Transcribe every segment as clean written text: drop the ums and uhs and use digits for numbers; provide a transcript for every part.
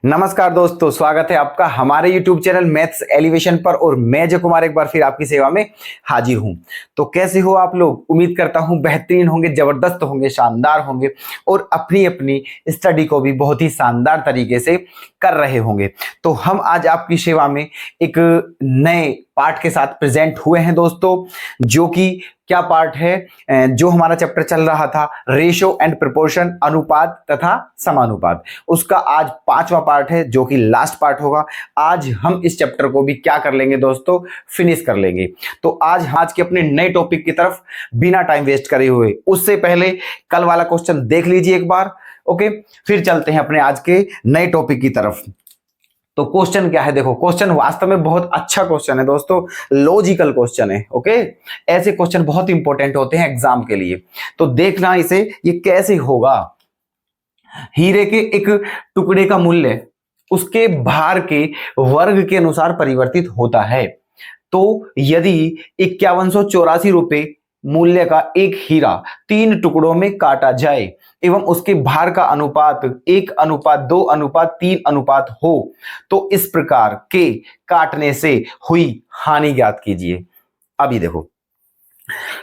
नमस्कार दोस्तों, स्वागत है आपका हमारे YouTube चैनल मैथ्स एलिवेशन पर। और मैं जय कुमार एक बार फिर आपकी सेवा में हाजिर हूं। तो कैसे हो आप लोग? उम्मीद करता हूं बेहतरीन होंगे, जबरदस्त होंगे, शानदार होंगे और अपनी अपनी स्टडी को भी बहुत ही शानदार तरीके से कर रहे होंगे। तो हम आज आपकी सेवा में एक नए पार्ट के साथ प्रेजेंट हुए हैं दोस्तों, जो कि क्या पार्ट है? जो हमारा चैप्टर चल रहा था रेशो एंड प्रोपोर्शन, अनुपात तथा समानुपात, उसका आज 5वां पार्ट है, जो कि लास्ट पार्ट होगा। आज हम इस चैप्टर को भी क्या कर लेंगे दोस्तों? फिनिश कर लेंगे। तो आज के अपने नए टॉपिक की तरफ बिना टाइम वेस्ट करे हुए, उससे पहले कल वाला क्वेश्चन देख लीजिए एक बार, ओके? फिर चलते हैं अपने आज के नए टॉपिक की तरफ। तो क्वेश्चन क्या है? देखो, क्वेश्चन वास्तव में बहुत अच्छा क्वेश्चन है दोस्तों, लॉजिकल क्वेश्चन है, ओके? ऐसे क्वेश्चन बहुत इंपॉर्टेंट होते हैं एग्जाम के लिए। तो देखना इसे, ये कैसे होगा। हीरे के एक टुकड़े का मूल्य उसके भार के वर्ग के अनुसार परिवर्तित होता है। तो यदि 5184 रुपए मूल्य का एक हीरा 3 टुकड़ों में काटा जाए एवं उसके भार का अनुपात 1:2:3 हो, तो इस प्रकार के काटने से हुई हानि ज्ञात कीजिए। अभी देखो,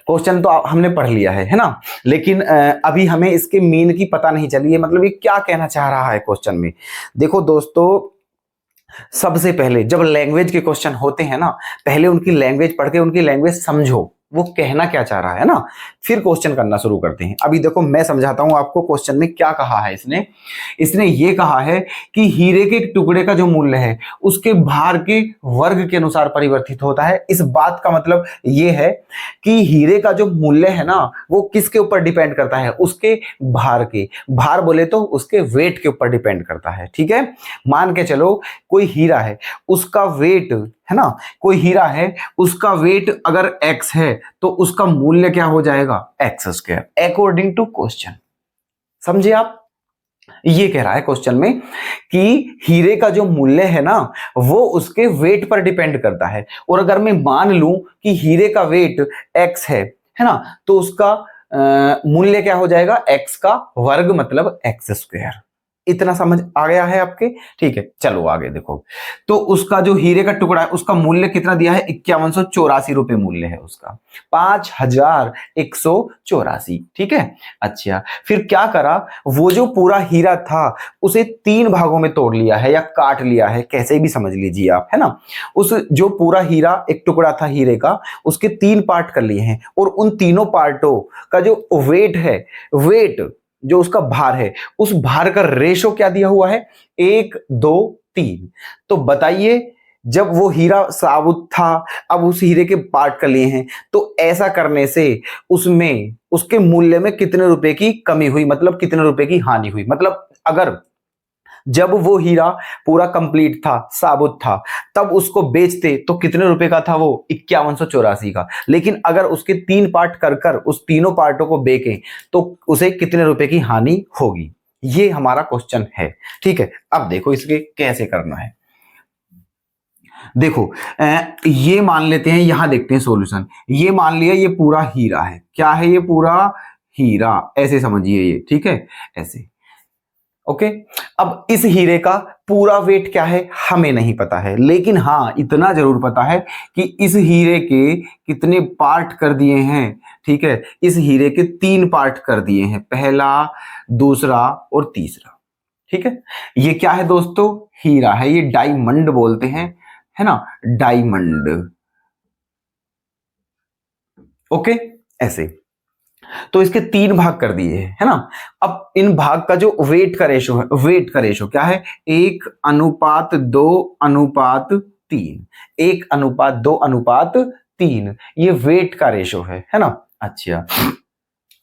क्वेश्चन तो हमने पढ़ लिया है ना? लेकिन अभी हमें इसके मीन की पता नहीं चली है, मतलब ये क्या कहना चाह रहा है क्वेश्चन में। देखो दोस्तों, सबसे पहले जब लैंग्वेज के क्वेश्चन होते हैं ना, पहले उनकी लैंग्वेज पढ़ के उनकी लैंग्वेज समझो, वो कहना क्या चाह रहा है ना, फिर क्वेश्चन करना शुरू करते हैं। अभी देखो, मैं समझाता हूं आपको क्वेश्चन में क्या कहा है इसने ये कहा है कि हीरे के टुकड़े का जो मूल्य है उसके भार के वर्ग के अनुसार परिवर्तित होता है। इस बात का मतलब ये है कि हीरे का जो मूल्य है ना, वो किसके ऊपर डिपेंड करता है? उसके भार के। भार बोले तो उसके वेट के ऊपर डिपेंड करता है, ठीक है? मान के चलो कोई हीरा है, उसका वेट है ना, कोई हीरा है, उसका वेट अगर x है तो उसका मूल्य क्या हो जाएगा? x² according to question. समझे आप? ये कह रहा है क्वेश्चन में कि हीरे का जो मूल्य है ना, वो उसके वेट पर डिपेंड करता है। और अगर मैं मान लूं कि हीरे का वेट x है ना, तो उसका मूल्य क्या हो जाएगा? x का वर्ग, मतलब x²। इतना समझ आ गया है आपके? ठीक है, चलो आगे देखो। तो उसका जो हीरे का टुकड़ा है उसका मूल्य कितना दिया है? 5184 रुपए मूल्य है उसका, 5184, ठीक है? अच्छा, फिर क्या करा? वो जो पूरा हीरा था उसे 3 भागों में तोड़ लिया है या काट लिया है, कैसे भी समझ लीजिए आप, है ना? उस जो पूरा हीरा, एक टुकड़ा था हीरे का, उसके 3 पार्ट कर लिए हैं और उन तीनों पार्टों का जो वेट है, वेट जो उसका भार है, उस भार का रेशो क्या दिया हुआ है? 1:2:3। तो बताइए, जब वो हीरा साबुत था, अब उस हीरे के पार्ट कर लिए हैं, तो ऐसा करने से उसमें उसके मूल्य में कितने रुपए की कमी हुई, मतलब कितने रुपए की हानि हुई? मतलब अगर जब वो हीरा पूरा कंप्लीट था, साबुत था, तब उसको बेचते तो कितने रुपए का था वो? 5184 का। लेकिन अगर उसके 3 पार्ट कर कर उस तीनों पार्टों को बेचें तो उसे कितने रुपए की हानि होगी? ये हमारा क्वेश्चन है, ठीक है? अब देखो इसके कैसे करना है। देखो, ये मान लेते हैं, यहां देखते हैं सॉल्यूशन। ये मान लिया ये पूरा हीरा है। क्या है? ये पूरा हीरा, ऐसे समझिए ये, ठीक है? ऐसे, ओके? अब इस हीरे का पूरा वेट क्या है हमें नहीं पता है, लेकिन हाँ इतना जरूर पता है कि इस हीरे के कितने पार्ट कर दिए हैं, ठीक है? इस हीरे के 3 पार्ट कर दिए हैं, पहला, दूसरा और तीसरा, ठीक है? ये क्या है दोस्तों? हीरा है, ये डायमंड बोलते हैं, है ना? Diamond, okay? ऐसे तो इसके 3 भाग कर दिए हैं, है ना? अब इन भाग का जो वेट का रेशो है, वेट का रेशो क्या है? 1:2:3, 1:2:3, ये वेट का रेशो है ना? अच्छा,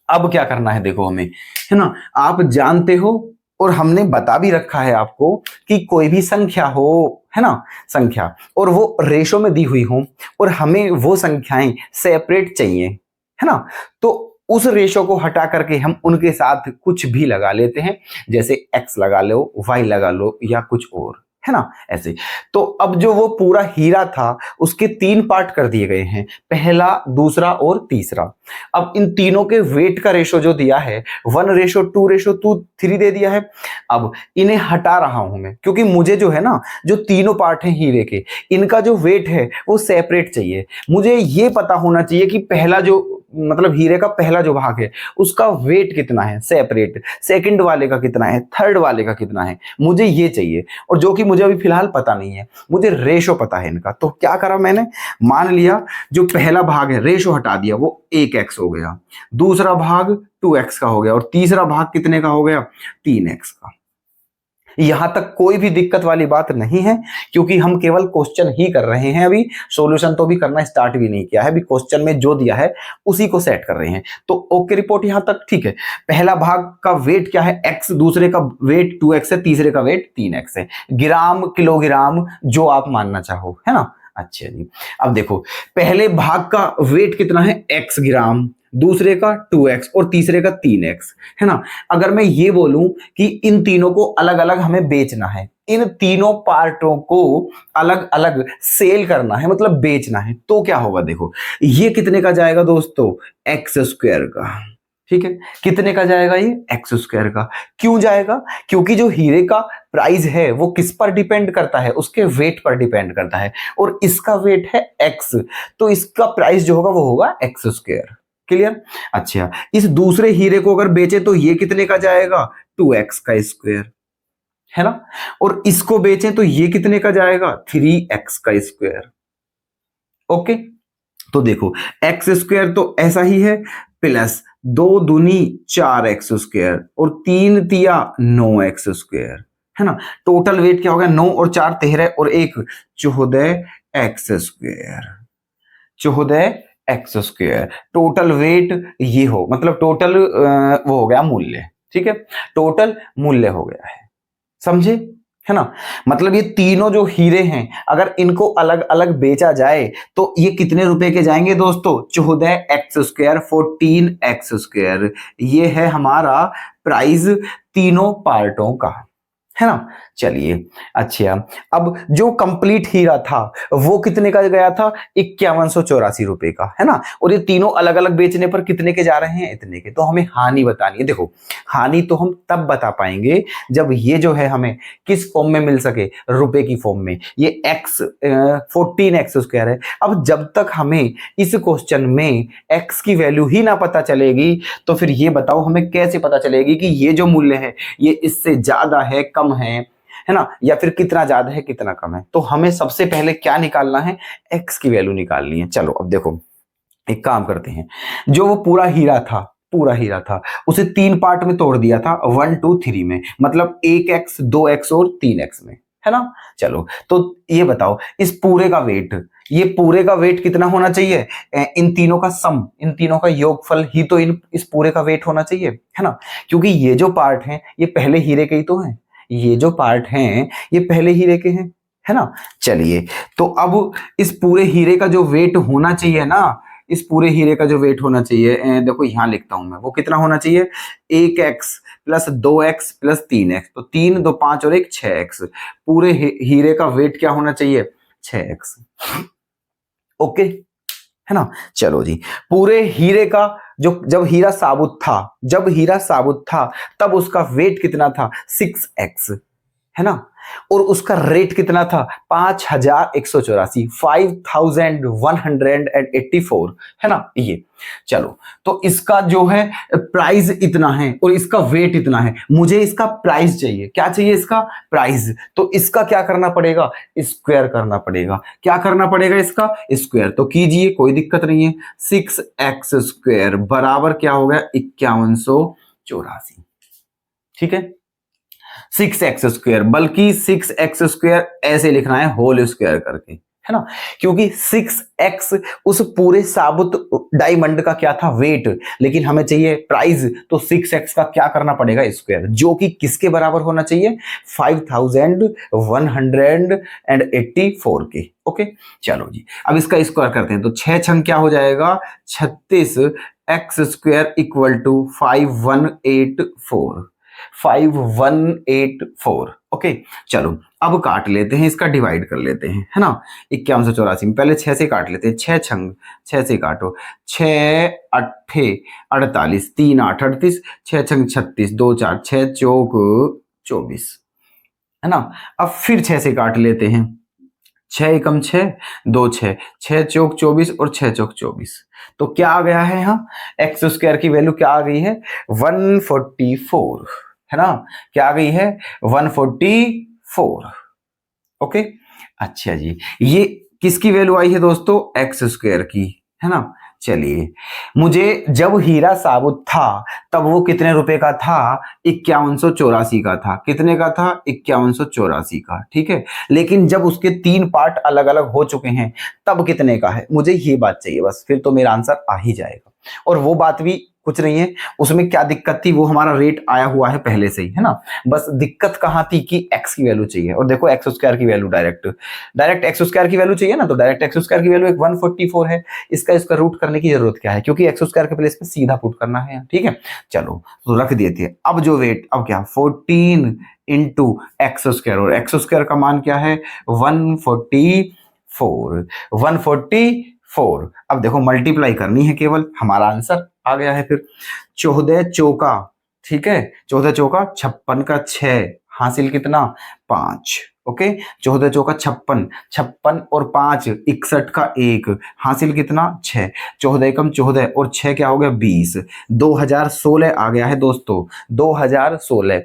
अब क्या करना है देखो हमें, है ना? आप जानते हो और हमने बता भी रखा है आपको कि कोई भी संख्या हो, है ना, संख्या, और वो रेशो में दी हुई हो और हमें वो संख्याएं सेपरेट चाहिए, है ना, तो उस रेशो को हटा करके हम उनके साथ कुछ भी लगा लेते हैं, जैसे x लगा लो, y लगा लो या कुछ और, है ना, ऐसे। तो अब जो वो पूरा हीरा था उसके 3 पार्ट कर दिए गए हैं, पहला, दूसरा और तीसरा। अब इन तीनों के वेट का रेशो जो दिया है 1:2:3 दे दिया है। अब इन्हें हटा रहा हूं मैं, क्योंकि मुझे जो है ना, जो तीनों पार्ट हैं हीरे के, इनका जो वेट है वो सेपरेट चाहिए। मुझे ये पता होना चाहिए कि पहला जो मतलब हीरे का पहला जो भाग है उसका वेट कितना है सेपरेट, सेकंड वाले का कितना है, थर्ड वाले का कितना है, मुझे ये चाहिए। और जो कि मुझे अभी फिलहाल पता नहीं है, मुझे रेशो पता है इनका। तो क्या करा मैंने, मान लिया जो पहला भाग है रेशो हटा दिया, वो 1x हो गया, दूसरा भाग 2x का हो गया, और तीसरा भाग कितने का हो गया, 3x का। यहां तक कोई भी दिक्कत वाली बात नहीं है, क्योंकि हम केवल क्वेश्चन ही कर रहे हैं, अभी सॉल्यूशन तो भी करना स्टार्ट भी नहीं किया है, अभी क्वेश्चन में जो दिया है उसी को सेट कर रहे हैं। तो ओके रिपोर्ट यहां तक ठीक है। पहला भाग का वेट क्या है x, दूसरे का वेट 2x है, तीसरे का वेट 3x है। ग्राम किलोग्राम जो आप मानना चाहो, है ना। अच्छा जी, अब देखो पहले भाग का वेट कितना है x ग्राम, दूसरे का 2x और तीसरे का 3x, है ना। अगर मैं ये बोलूं कि इन तीनों को अलग अलग हमें बेचना है, इन तीनों पार्टों को अलग अलग सेल करना है, मतलब बेचना है, तो क्या होगा, देखो ये कितने का जाएगा दोस्तों, x² का। ठीक है, कितने का जाएगा ये, x² का। क्यों जाएगा, क्योंकि जो हीरे का प्राइस है वो किस पर डिपेंड करता है, उसके वेट पर डिपेंड करता है, और इसका वेट है x, तो इसका प्राइस जो होगा वो होगा x²। क्लियर। अच्छा, इस दूसरे हीरे को अगर बेचे तो ये कितने का जाएगा, 2x का स्क्वायर, है ना। और इसको बेचें तो ये कितने का जाएगा, 3x का स्क्वायर। ओके, तो देखो x² तो ऐसा ही है, प्लस 2 दूनी 4x² और 3 तिया 9x², है ना। टोटल वेट क्या हो गया, 9 और 4 13 और 1 14x², 14x²। टोटल वेट ये हो, मतलब टोटल वो हो गया मूल्य, ठीक है, टोटल मूल्य हो गया है, समझे, है ना। मतलब ये तीनों जो हीरे हैं अगर इनको अलग अलग बेचा जाए तो ये कितने रुपए के जाएंगे दोस्तों, 14x², 14x²। ये है हमारा प्राइस तीनों पार्टों का, है ना। चलिए, अच्छा, अब जो कंप्लीट हीरा था वो कितने का गया था, 5184 रुपए का, है ना। और ये तीनों अलग अलग बेचने पर कितने के जा रहे हैं, इतने के। तो हमें हानि बतानी है। देखो हानि तो हम तब बता पाएंगे जब ये जो है हमें किस फॉर्म में मिल सके, रुपए की फॉर्म में। ये 14x² है। अब जब तक हमें इस क्वेश्चन में x की वैल्यू ही ना पता चलेगी तो फिर ये बताओ हमें कैसे पता चलेगी कि ये जो मूल्य है ये इससे ज्यादा है, कम है ना, या फिर कितना ज्यादा है कितना कम है। तो हमें सबसे पहले क्या निकालना है, x की वैल्यू निकालनी है। चलो अब देखो एक काम करते हैं, जो वो पूरा हीरा था उसे 3 पार्ट में तोड़ दिया था, 1 2 3 में, मतलब 1x 2x और 3x में, है ना। चलो तो ये बताओ इस पूरे का वेट, ये पूरे का वेट कितना होना चाहिए, इन तीनों का सम, इन तीनों का योगफल ही तो इस पूरे का वेट होना चाहिए, है ना। क्योंकि ये जो पार्ट हैं ये पहले हीरे के ही तो हैं, ये जो पार्ट हैं ये पहले हीरे के हैं, है ना। चलिए, तो अब इस पूरे हीरे का जो वेट होना चाहिए ना, इस पूरे हीरे का जो वेट होना चाहिए, देखो यहां लिखता हूं मैं, वो कितना होना चाहिए, 1x plus 2x plus 3x, तो 3 2 5 और 1 6x। पूरे हीरे का वेट क्या होना चाहिए, 6x। ओके, है ना। चलो जी, पूरे हीरे का जो जब हीरा साबुत था तब उसका वेट कितना था, 6x, है ना। और उसका रेट कितना था, 5184, 5184, है ना ये। चलो तो इसका जो है प्राइस इतना है और इसका वेट इतना है, मुझे इसका प्राइस चाहिए, क्या चाहिए, इसका प्राइस। तो इसका क्या करना पड़ेगा, स्क्वायर करना पड़ेगा। क्या करना पड़ेगा, इसका स्क्वायर। तो कीजिए, कोई दिक्कत नहीं है। 6x² बराबर क्या हो गया, 5184, ठीक है। 6x², बल्कि 6x² ऐसे लिखना है होल स्क्वायर करके, है ना। क्योंकि 6x उस पूरे साबुत डायमंड का क्या था, वेट, लेकिन हमें चाहिए प्राइस, तो 6x का क्या करना पड़ेगा, स्क्वायर, जो कि किसके बराबर होना चाहिए, 5184 के। ओके, चलो जी, अब इसका स्क्वायर करते हैं। तो 6 छंग क्या हो जाएगा, 36x² = 5184, 5184। ओके, चलो अब काट लेते हैं, इसका डिवाइड कर लेते हैं, है ना। 5184 में पहले 6 से काट लेते हैं, 6 छंग 6 से काटो, 6 अट्ठे 48, 3 8 38, 6 छंग 36, 2 4, 6 चौक 24, है ना। अब फिर 6 से काट लेते हैं, 6 एकम 6, 2 6, 6 चौक 24 और 6 चौक 24। तो क्या आ गया है यहाँ, एक्स स्क्वायर की वैल्यू क्या आ गई है, 144, है ना। क्या आ गई है, 144। ओके, अच्छा जी, ये किसकी वैल्यू आई है दोस्तों, एक्स स्क्वायर की, है ना। चलिए, मुझे जब हीरा साबुत था तब वो कितने रुपए का था, 5184 का था। कितने का था, 5184 का, ठीक है। लेकिन जब उसके 3 पार्ट अलग अलग हो चुके हैं तब कितने का है, मुझे ये बात चाहिए बस, फिर तो मेरा आंसर आ ही जाएगा। और वो बात भी कुछ नहीं है, उसमें क्या दिक्कत थी, वो हमारा रेट आया हुआ है पहले से ही, है ना। बस दिक्कत कहाँ थी कि एक्स की वैल्यू चाहिए, और देखो एक्स स्क्वायर की वैल्यू डायरेक्ट एक्स स्क्वायर की वैल्यू चाहिए ना, तो डायरेक्ट एक्स स्क्वायर की वैल्यू 144 है। इसका रूट करने की जरूरत क्या है, क्योंकि एक्स स्क्वायर के प्लेस पे सीधा पुट करना है, ठीक है। चलो तो रख देते हैं। अब जो वेट, अब क्या, 14 इंटू एक्स स्क्वायर, और एक्स स्क्वायर का मान क्या है, 144। अब देखो मल्टीप्लाई करनी है केवल, हमारा आंसर आ गया है फिर। 14 चौका, ठीक है, 14 चौका 56 का 6, हासिल कितना, 5। ओके, 14 चौका 56, 56 और 5 61 का 1, हासिल कितना, 6। 14 एकम 14 और 6 क्या हो गया, 20। 2016 आ गया है दोस्तों, 2016।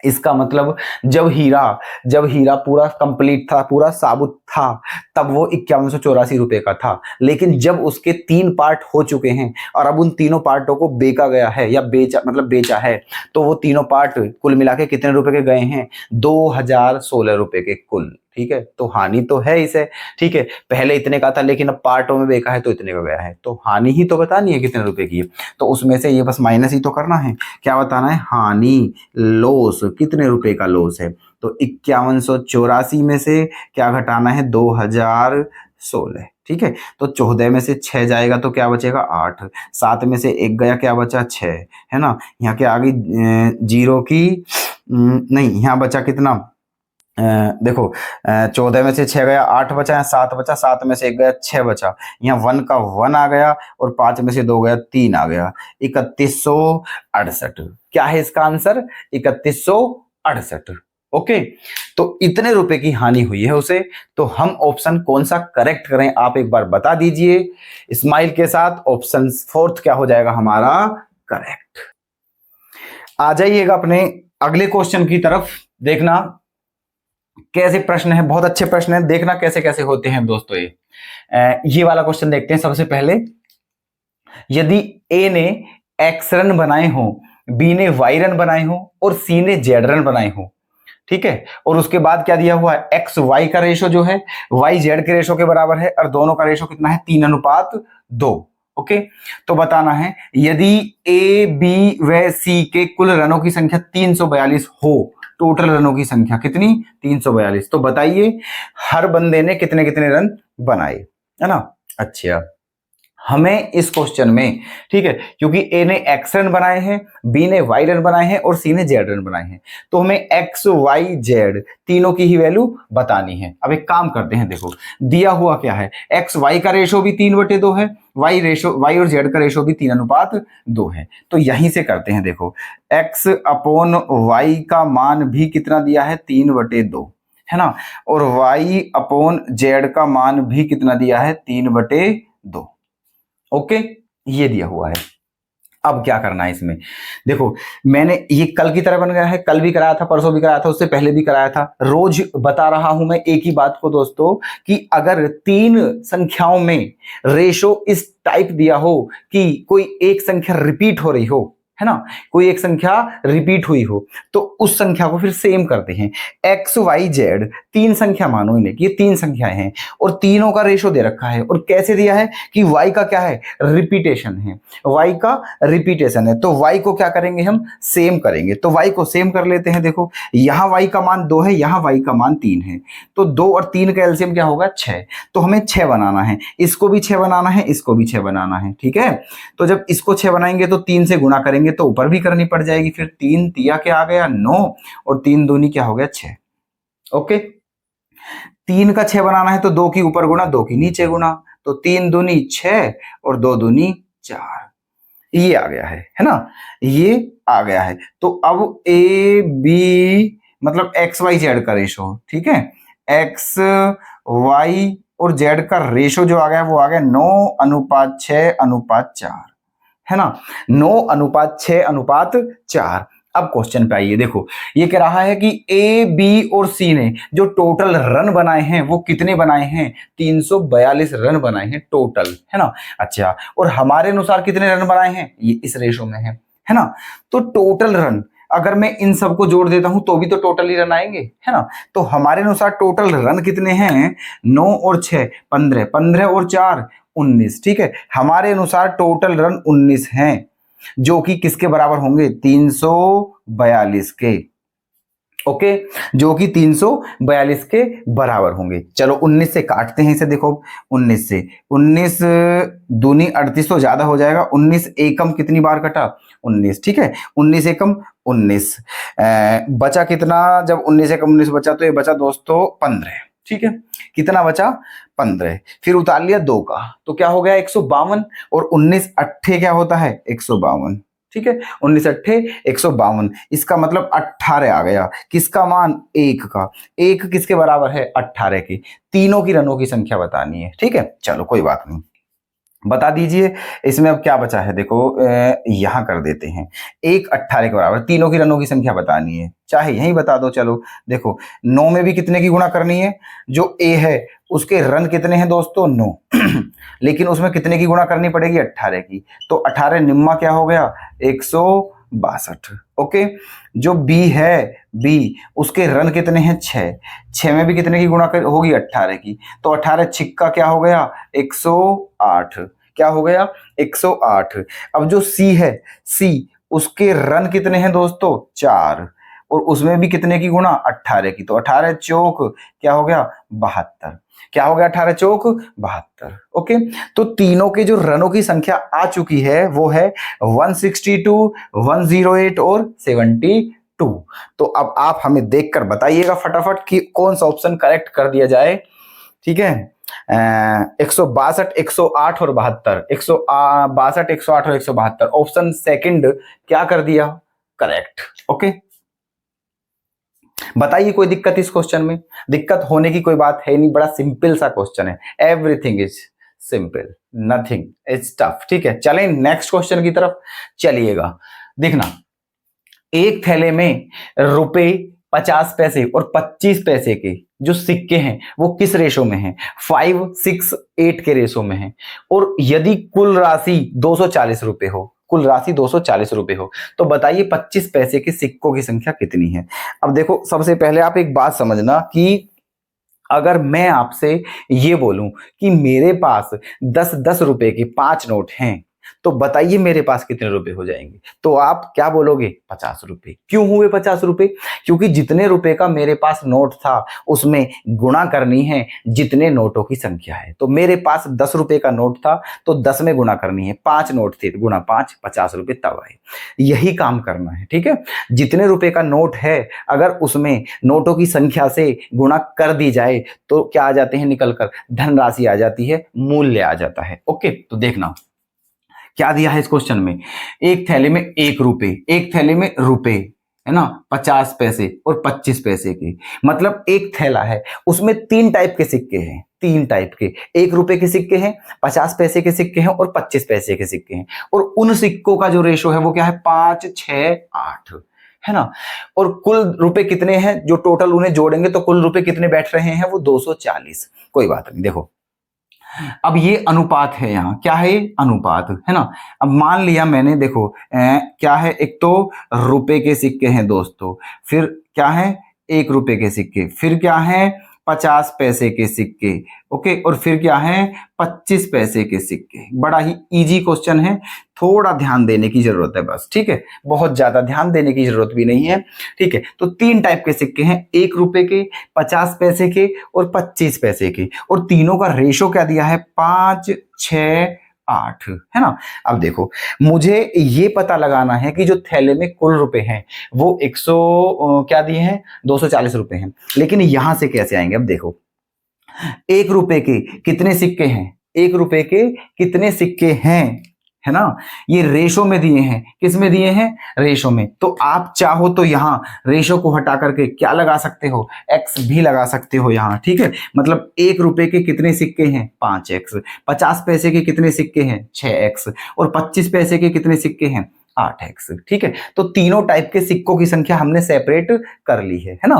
इसका मतलब जब हीरा पूरा कंप्लीट था, पूरा साबुत था, तब वो 5184 रुपए का था। लेकिन जब उसके 3 पार्ट हो चुके हैं और अब उन तीनों पार्टों को बेचा गया है, या बेचा है, तो वो तीनों पार्ट कुल मिला के कितने रुपए के गए हैं, 2016 रुपए के कुल, ठीक है। तो हानि तो है इसे, ठीक है, पहले इतने का था लेकिन अब पार्टों में बेचा है तो इतने का गया है, तो हानि ही तो बतानी है कितने रुपए की। तो उसमें से ये बस माइनस ही तो करना है। क्या बताना है, हानि, लॉस, कितने रुपए का लॉस है। तो 5184 में से क्या घटाना है, 2016, ठीक है। तो 14 में से 6 जाएगा तो क्या बचेगा, 8। 7 में से 1 गया, क्या बचा, 6, है ना। यहाँ के आगे जीरो की नहीं, यहाँ बचा कितना, देखो 14 में से 6 गया, 8 बचा, यहाँ 7 बचा, 7 में से 1 गया, 6 बचा, यहाँ 1 का 1 आ गया, और 5 में से 2 गया, 3 आ गया, 3168। क्या है इसका आंसर, 3168। ओके, तो इतने रुपए की हानि हुई है उसे। तो हम ऑप्शन कौन सा करेक्ट करें, आप एक बार बता दीजिए स्माइल के साथ। ऑप्शन 4 क्या हो जाएगा हमारा करेक्ट। आ जाइएगा अपने अगले क्वेश्चन की तरफ, देखना कैसे प्रश्न है, बहुत अच्छे प्रश्न है, देखना कैसे कैसे होते हैं दोस्तों। ये वाला क्वेश्चन देखते हैं सबसे पहले। यदि ए ने एक्स रन बनाए हो, बी ने वाई रन बनाए हो और सी ने जेड रन बनाए हो, ठीक है, और उसके बाद क्या दिया हुआ है, एक्स वाई का रेशो जो है वाई जेड के रेशो के बराबर है, और दोनों का रेशो कितना है, 3:2। ओके, तो बताना है यदि ए बी व सी के कुल रनों की संख्या 342 हो, टोटल रनों की संख्या कितनी, 342, तो बताइए हर बंदे ने कितने कितने रन बनाए, है ना। अच्छा, हमें इस क्वेश्चन में, ठीक है, क्योंकि ए ने एक्स रन बनाए हैं, बी ने वाई रन बनाए हैं और सी ने जेड रन बनाए हैं, तो हमें एक्स वाई जेड तीनों की ही वैल्यू बतानी है। अब एक काम करते हैं, देखो दिया हुआ क्या है, एक्स वाई का रेशो भी 3/2 है, वाई और जेड का रेशो भी 3:2 है। तो यहीं से करते हैं, देखो एक्स अपॉन वाई का मान भी कितना दिया है, 3/2, है ना, और वाई अपॉन जेड का मान भी कितना दिया है, 3/2। ओके, ये दिया हुआ है। अब क्या करना है इसमें, देखो मैंने ये कल की तरह बन गया है, कल भी कराया था, परसों भी कराया था, उससे पहले भी कराया था। रोज बता रहा हूं मैं एक ही बात को दोस्तों, कि अगर 3 संख्याओं में रेशो इस टाइप दिया हो कि कोई एक संख्या रिपीट हो रही हो, है ना, कोई एक संख्या रिपीट हुई हो, तो उस संख्या को फिर सेम करते हैं। एक्स वाई जेड 3 संख्या मानो इन्हें कि ये 3 संख्याएं हैं और तीनों का रेशो दे रखा है, और कैसे दिया है कि y का क्या है, रिपीटेशन है, y का रिपीटेशन है, तो y को क्या करेंगे, हम सेम करेंगे। तो y को सेम कर लेते हैं। देखो यहां y का मान 2 है, यहां y का मान 3 है, तो 2 और 3 का एलसीएम क्या होगा, 6। तो हमें 6 बनाना है, इसको भी 6 बनाना है, इसको भी 6 बनाना है, ठीक है। तो जब इसको 6 बनाएंगे तो 3 से गुणा करेंगे करेंगे तो ऊपर भी करनी पड़ जाएगी। फिर 3 तिया क्या आ गया 9 और 3 दूनी क्या हो गया 6। ओके, 3 का 6 बनाना है तो 2 की ऊपर गुणा 2 की नीचे गुणा, तो 3 दूनी 6 और 2 दूनी 4, ये आ गया है ना, ये आ गया है। तो अब ए बी मतलब एक्स वाई जेड का रेशो, ठीक है, एक्स वाई और जेड का रेशो जो आ गया वो आ गया 9:6:4, है ना, 9:6:4। अब क्वेश्चन पे आइए, देखो ये कह रहा है कि ए बी और सी ने जो टोटल रन बनाए हैं वो कितने बनाए हैं, 342 रन बनाए हैं टोटल, है ना। अच्छा, और हमारे अनुसार कितने रन बनाए हैं, ये इस रेशो में है ना। तो टोटल रन अगर मैं इन सबको जोड़ देता हूं तो भी तो टोटल ही रन आएंगे, है ना। तो हमारे अनुसार टोटल रन कितने हैं, 9 और 6 15, 15 और 4 19, ठीक है। हमारे अनुसार टोटल रन 19 हैं जो कि किसके बराबर होंगे, 342 के। ओके, जो कि 342 के बराबर होंगे। चलो 19 से काटते हैं इसे, देखो 19 से 19 दूनी 38 तो ज्यादा हो जाएगा, 19 एकम कितनी बार कटा 19, ठीक है, 19 एकम 19, बचा कितना, जब 19 एकम 19 बचा तो ये बचा दोस्तों 15, ठीक है, कितना बचा 15, फिर उतार लिया 2 का तो क्या हो गया 152, और 19 अट्ठे क्या होता है 152, ठीक है, 19 अट्ठे 152, इसका मतलब 18 आ गया, किसका मान 1 का, 1 किसके बराबर है 18 के, तीनों की रनों की संख्या बतानी है, ठीक है। चलो कोई बात नहीं, बता दीजिए इसमें अब क्या बचा है, देखो यहां कर देते हैं, 1 18 के बराबर, तीनों की रनों की संख्या बतानी है, चाहे यहीं बता दो। चलो देखो 9 में भी कितने की गुणा करनी है, जो ए है उसके रन कितने हैं दोस्तों 9 लेकिन उसमें कितने की गुणा करनी पड़ेगी 18 की, तो 18 निम्मा क्या हो गया 162। ओके, जो बी है बी उसके रन कितने हैं 6, 6 में भी कितने की गुणा होगी 18 की, तो 18 छिक्का क्या हो गया 108, क्या हो गया 108। अब जो सी है सी उसके रन कितने हैं दोस्तों 4, और उसमें भी कितने की गुणा 18 की, तो 18 चौक क्या हो गया 72, क्या हो गया 18 चौक 72। ओके, तो तीनों के जो रनों की संख्या आ चुकी है वो है 162, 108 और 72। तो अब आप हमें देखकर बताइएगा फटाफट कि कौन सा ऑप्शन करेक्ट कर दिया जाए, ठीक है। 162, 108 और 72, 162, 108 और 172, ऑप्शन सेकंड क्या कर दिया करेक्ट। ओके, बताइए कोई दिक्कत इस क्वेश्चन में, दिक्कत होने की कोई बात है नहीं, बड़ा सिंपल सा क्वेश्चन है, everything is simple, nothing is tough, ठीक है। चलें नेक्स्ट क्वेश्चन की तरफ चलिएगा, देखना एक थैले में रुपए 50 पैसे और 25 पैसे के जो सिक्के हैं वो किस रेशो में हैं, 5, 6, 8 के रेशो में हैं, और यदि कुल राशि 240 रुपए हो, कुल राशि 240 रुपए हो, तो बताइए 25 पैसे के सिक्कों की संख्या कितनी है। अब देखो सबसे पहले आप एक बात समझना कि अगर मैं आपसे ये बोलूं कि मेरे पास 10-10 रुपए के 5 नोट हैं, तो बताइए मेरे पास कितने रुपए हो जाएंगे, तो आप क्या बोलोगे 50 रुपए। क्यों हुए 50 रुपए, क्योंकि जितने रुपए का मेरे पास नोट था उसमें गुणा करनी है जितने नोटों की संख्या है। तो मेरे पास 10 रुपए का नोट था तो 10 में गुणा करनी है, 5 नोट थे गुणा 5, 50 रुपए तब आए, यही काम करना है, ठीक है। जितने रुपए का नोट है अगर उसमें नोटों की संख्या से गुणा कर दी जाए तो क्या आ जाते हैं निकल कर, धनराशि आ जाती है, मूल्य आ जाता है। ओके, तो देखना क्या दिया है इस क्वेश्चन में, एक थैले में 1 रुपए, एक थैले में रुपए, है ना, 50 पैसे और 25 पैसे के, मतलब एक थैला है उसमें 3 टाइप के सिक्के हैं, 3 टाइप के, 1 रुपए के सिक्के हैं, 50 पैसे के सिक्के हैं और 25 पैसे के सिक्के हैं, और उन सिक्कों का जो रेशो है वो क्या है 5, 6, 8, है ना। और कुल रुपए कितने हैं, जो टोटल उन्हें जोड़ेंगे तो कुल रुपए कितने बैठ रहे हैं, वो 240। कोई बात नहीं, देखो अब ये अनुपात है, यहाँ क्या है अनुपात, है ना। अब मान लिया मैंने, देखो क्या है, एक तो रुपए के सिक्के हैं दोस्तों, फिर क्या है 1 रुपए के सिक्के, फिर क्या है 50 पैसे के सिक्के, ओके, और फिर क्या है 25 पैसे के सिक्के। बड़ा ही इजी क्वेश्चन है, थोड़ा ध्यान देने की जरूरत है बस, ठीक है, बहुत ज्यादा ध्यान देने की जरूरत भी नहीं है, ठीक है। तो 3 टाइप के सिक्के हैं, 1 रुपए के, 50 पैसे के और 25 पैसे के, और तीनों का रेशो क्या दिया है 5, 6, 8, है ना। अब देखो मुझे ये पता लगाना है कि जो थैले में कुल रुपए हैं वो 100 क्या दिए हैं, 240 रुपए हैं, लेकिन यहां से कैसे आएंगे। अब देखो 1 रुपए के कितने सिक्के हैं, 1 रुपए के कितने सिक्के हैं, है ना। ये रेशो में दिए हैं, किस में दिए हैं, रेशो में। तो आप चाहो तो यहां रेशो को हटा करके क्या लगा सकते हो, एक्स भी लगा सकते हो यहां, ठीक है। मतलब 1 रुपए के कितने सिक्के हैं, 5x, 50 पैसे के कितने सिक्के हैं, 6x, और 25 पैसे के कितने सिक्के हैं, 8x, ठीक है। तो तीनों टाइप के सिक्कों की संख्या हमने सेपरेट कर ली है ना।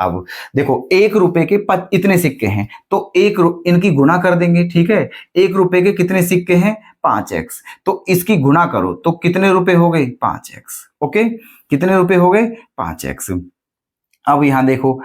अब देखो 1 रुपए के इतने सिक्के हैं तो इनकी गुणा कर देंगे, ठीक है। 1 रुपए के कितने सिक्के हैं, 5x, तो इसकी गुणा करो तो कितने रुपए हो गए, 5x, ओके। कितने रुपए हो गए, 5x। अब यहां देखो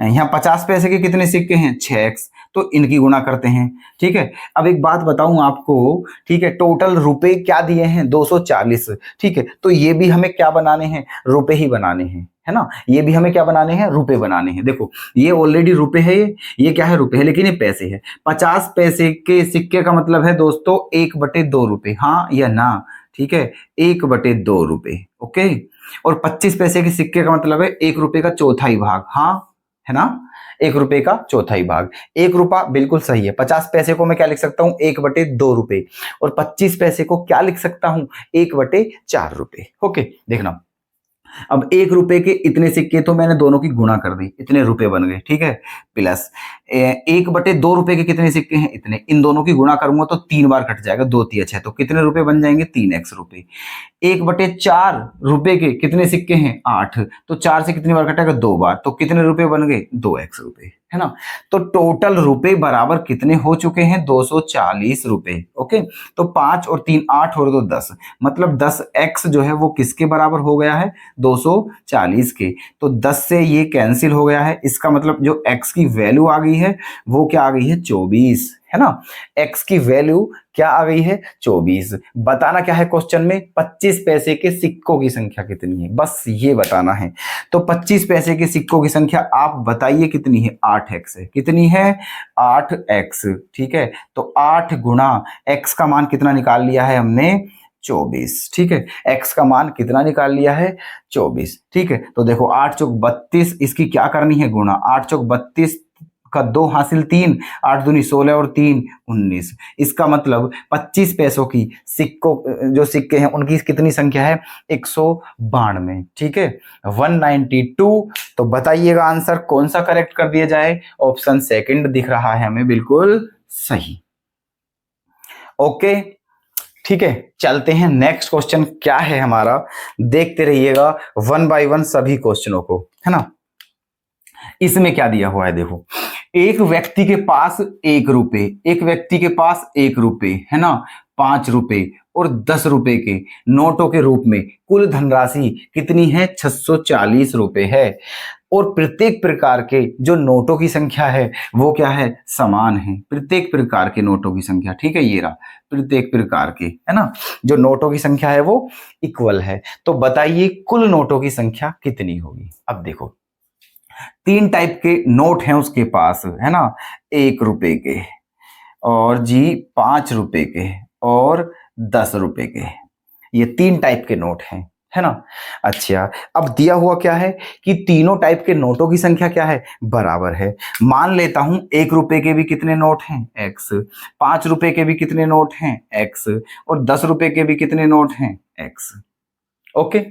यहाँ 50 पैसे के कितने सिक्के हैं, 6x, तो इनकी गुणा करते हैं, ठीक है। अब एक बात बताऊं आपको, ठीक है, टोटल रुपए क्या दिए हैं, 240, ठीक है। तो ये भी हमें क्या बनाने हैं, रुपए ही बनाने हैं, है ना। ये भी हमें क्या बनाने हैं, रुपए बनाने हैं। देखो ये ऑलरेडी रुपए है, ये क्या है, रुपए है, लेकिन ये पैसे है। 50 पैसे के सिक्के का मतलब है दोस्तों 1/2 रुपए, हाँ या ना, ठीक है, 1/2 रुपए, ओके। और 25 पैसे के सिक्के का मतलब है 1 रुपए का चौथाई भाग, हाँ, है ना, 1 रुपए का चौथाई भाग। 1 रुपया बिल्कुल सही है। 50 पैसे को मैं क्या लिख सकता हूं, 1/2 रुपए, और 25 पैसे को क्या लिख सकता हूं, 1/4 रुपए, ओके। देखना अब 1 रुपए के इतने सिक्के तो मैंने दोनों की गुणा कर दी, इतने रुपए बन गए, ठीक है। प्लस 1/2 रुपए के कितने सिक्के हैं, इतने, इन दोनों की गुणा करूंगा तो 3 बार कट जाएगा, 2 3 6, तो कितने रुपए बन जाएंगे, 3x रुपए। 1/4 रुपए के कितने सिक्के हैं, 8, तो 4 से कितनी बार कटेगा, 2 बार, तो कितने रुपए बन गए, 2x रुपए, है ना। तो टोटल रुपए बराबर कितने हो चुके हैं, 240 रुपए, ओके। तो 5 और 3 8 और 2 10, मतलब 10x जो है वो किसके बराबर हो गया है, 240 के। तो 10 से ये कैंसिल हो गया है, इसका मतलब जो x की वैल्यू आ गई है वो क्या आ गई है, 24, है ना। x की वैल्यू क्या आ गई है, 24। बताना क्या है क्वेश्चन में, 25 पैसे के सिक्कों की संख्या कितनी है, बस ये बताना है। तो 25 पैसे के सिक्कों की संख्या आप बताइए कितनी है, 8x है, कितनी है, 8x, ठीक है। तो 8 गुणा x का मान कितना निकाल लिया है हमने, 24, ठीक है। x का मान कितना निकाल लिया है, 24, ठीक है। तो देखो 8 चौक 32, इसकी क्या करनी है, गुणा। 8 चौक 32 का 2 हासिल 3, 8 दूनी 16 और 3 19। इसका मतलब 25 पैसों की सिक्कों, जो सिक्के हैं उनकी कितनी संख्या है, 192, ठीक है, 192। तो बताइएगा आंसर कौन सा करेक्ट कर दिया जाए, ऑप्शन सेकंड दिख रहा है हमें बिल्कुल सही, ओके, ठीक है। चलते हैं नेक्स्ट क्वेश्चन क्या है हमारा, देखते रहिएगा 1 बाय 1 सभी क्वेश्चनों को, है ना। इसमें क्या दिया हुआ है, देखो एक व्यक्ति के पास 1 रुपए, एक व्यक्ति के पास 1 रुपए, है ना, 5 रुपए और 10 रुपए के नोटों के रूप में कुल धनराशि कितनी है, 640 रुपए है। और प्रत्येक प्रकार के जो नोटों की संख्या है वो क्या है, समान है। प्रत्येक प्रकार के नोटों की संख्या, ठीक है, ये रहा प्रत्येक प्रकार के, है ना, जो नोटों की संख्या है वो इक्वल है। तो बताइए कुल नोटों की संख्या कितनी होगी। अब देखो 3 टाइप के नोट हैं उसके पास, है ना, 1 रुपए के, और जी 5 रुपए के, और 10 रुपए के, ये 3 टाइप के नोट हैं, है ना। अच्छा अब दिया हुआ क्या है कि तीनों टाइप के नोटों की संख्या क्या है, बराबर है। मान लेता हूं 1 रुपए के भी कितने नोट हैं, x, 5 रुपए के भी कितने नोट हैं, x, और 10 रुपए के भी कितने नोट हैं, x, ओके।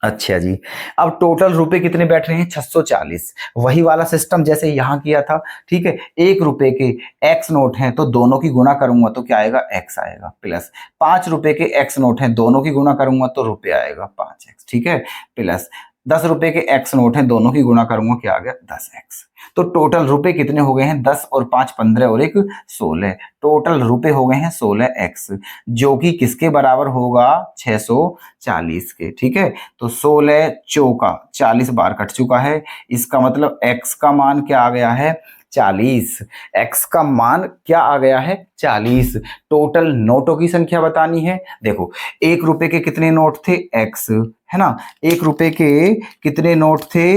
अच्छा जी, अब टोटल रुपए कितने बैठ रहे हैं, 640। वही वाला सिस्टम जैसे यहां किया था, ठीक है। 1 रुपए के x नोट हैं तो दोनों की गुणा करूंगा तो क्या आएगा, x आएगा, प्लस 5 रुपए के x नोट हैं, दोनों की गुणा करूंगा तो रुपए आएगा 5x, ठीक है, प्लस 10 रुपए के x नोट हैं, दोनों की गुणा करूंगा क्या आ गया, 10x। तो टोटल रुपए कितने हो गए हैं, 10 और 5 15 और 1 16, टोटल रुपए हो गए हैं 16x, जो कि किसके बराबर होगा, 640 के, ठीक है। तो 16 चौका 40 बार कट चुका है, इसका मतलब x का मान क्या आ गया है, 40। x का मान क्या आ गया है, 40। टोटल नोटों की संख्या बतानी है। देखो 1 रुपए के कितने नोट थे, x, है ना, 1 रुपए के कितने नोट थे,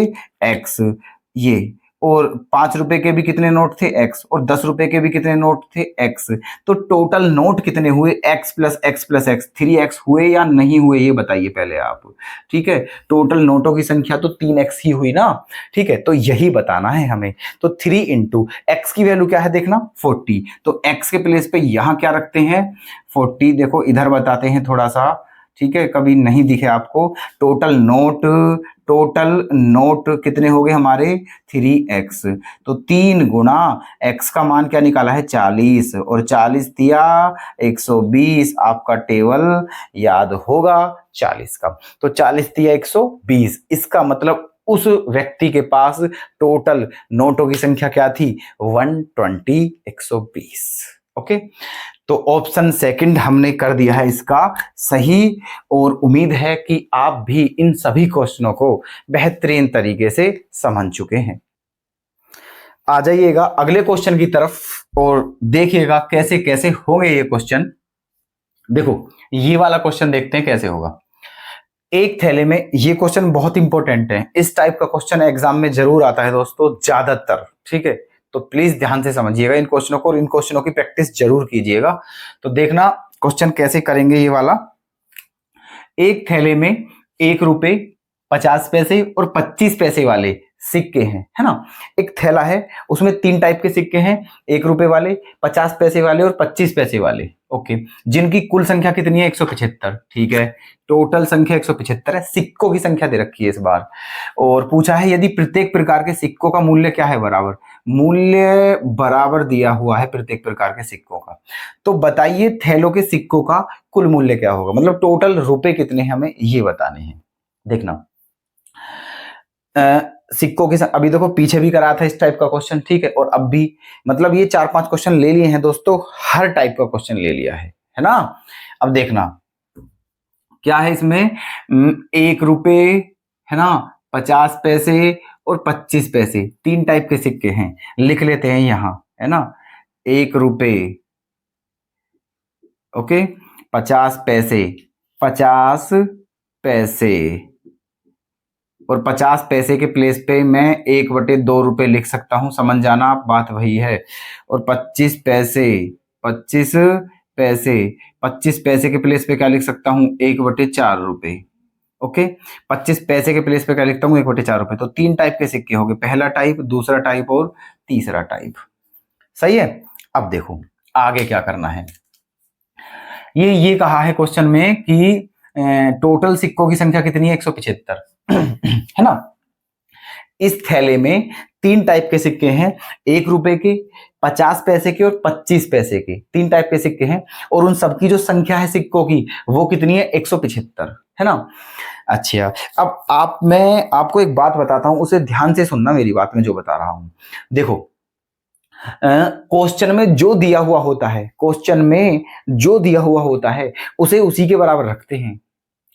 x, ये, और 5 रुपए के भी कितने नोट थे x, और 10 रुपए के भी कितने नोट थे x। तो टोटल नोट कितने हुए x plus x plus x, 3x हुए या नहीं हुए ये बताइए पहले आप। ठीक है, टोटल नोटों की संख्या तो 3x ही हुई ना। ठीक है, तो यही बताना है हमें। तो 3 इंटू एक्स की वैल्यू क्या है देखना 40, तो x के प्लेस पे यहां क्या रखते हैं 40। देखो इधर बताते हैं थोड़ा सा, ठीक है, कभी नहीं दिखे आपको। टोटल नोट कितने हो गए हमारे 3x, तो 3 गुना x का मान क्या निकाला है 40, और 40 दिया 120। आपका टेबल याद होगा 40 का, तो 40 दिया 120। इसका मतलब उस व्यक्ति के पास टोटल नोटों की संख्या क्या थी 120, 120। ओके, तो ऑप्शन सेकंड हमने कर दिया है इसका सही, और उम्मीद है कि आप भी इन सभी क्वेश्चनों को बेहतरीन तरीके से समझ चुके हैं। आ जाइएगा अगले क्वेश्चन की तरफ और देखिएगा कैसे कैसे होंगे ये क्वेश्चन। देखो ये वाला क्वेश्चन देखते हैं कैसे होगा। एक थैले में, ये क्वेश्चन बहुत इंपॉर्टेंट है, इस टाइप का क्वेश्चन एग्जाम में जरूर आता है दोस्तों ज्यादातर। ठीक है, तो प्लीज ध्यान से समझिएगा इन क्वेश्चनों को, और इन क्वेश्चनों की प्रैक्टिस जरूर कीजिएगा। तो देखना क्वेश्चन कैसे करेंगे ये वाला। एक थैले में 1 रुपए 50 पैसे और 25 पैसे वाले सिक्के हैं, है ना। एक थैला है, उसमें 3 टाइप के सिक्के हैं, 1 रुपए वाले, 50 पैसे वाले और 25 पैसे वाले। ओके, जिनकी कुल संख्या कितनी है 175। ठीक है, टोटल संख्या 175 है, सिक्कों की संख्या दे रखी है इस बार। और पूछा है यदि प्रत्येक प्रकार के सिक्कों का मूल्य क्या है बराबर, मूल्य बराबर दिया हुआ है प्रत्येक प्रकार के सिक्कों का। तो बताइए थैलों के सिक्कों का कुल मूल्य क्या होगा, मतलब टोटल रुपए कितने हैं हमें ये बताने हैं। देखना सिक्कों के, अभी देखो पीछे भी करा था इस टाइप का क्वेश्चन। ठीक है, और अब भी, मतलब ये 4-5 क्वेश्चन ले लिए हैं दोस्तों, हर टाइप का क्वेश्चन ले लिया है ना। अब देखना क्या है इसमें, 1 रुपए, है ना, 50 पैसे और 25 पैसे, 3 टाइप के सिक्के हैं, लिख लेते हैं यहां, है ना। 1 रुपए, ओके, 50 पैसे, 50 पैसे, और 50 पैसे के प्लेस पे मैं 1/2 रुपए लिख सकता हूं, समझ जाना आप, बात वही है। और 25 पैसे, 25 पैसे, 25 पैसे के प्लेस पे क्या लिख सकता हूं 1/4 रुपए। ओके, 25 पैसे के प्लेस पे क्या लिखता हूं 1/4 रुपए। तो 3 टाइप के सिक्के हो गए, पहला टाइप, दूसरा टाइप और तीसरा टाइप। सही है। अब देखो आगे क्या करना है। ये कहा है क्वेश्चन में कि टोटल सिक्कों की संख्या कितनी है 175, है ना। इस थैले में 3 टाइप के सिक्के हैं, 1 रुपए के, 50 पैसे के और 25 पैसे के, 3 टाइप के सिक्के हैं, और उन सबकी जो संख्या है सिक्कों की वो कितनी है 175, है ना। अच्छा, अब मैं आपको एक बात बताता हूं, उसे ध्यान से सुनना मेरी बात में जो बता रहा हूं। देखो क्वेश्चन में जो दिया हुआ होता है, क्वेश्चन में जो दिया हुआ होता है उसे उसी के बराबर रखते हैं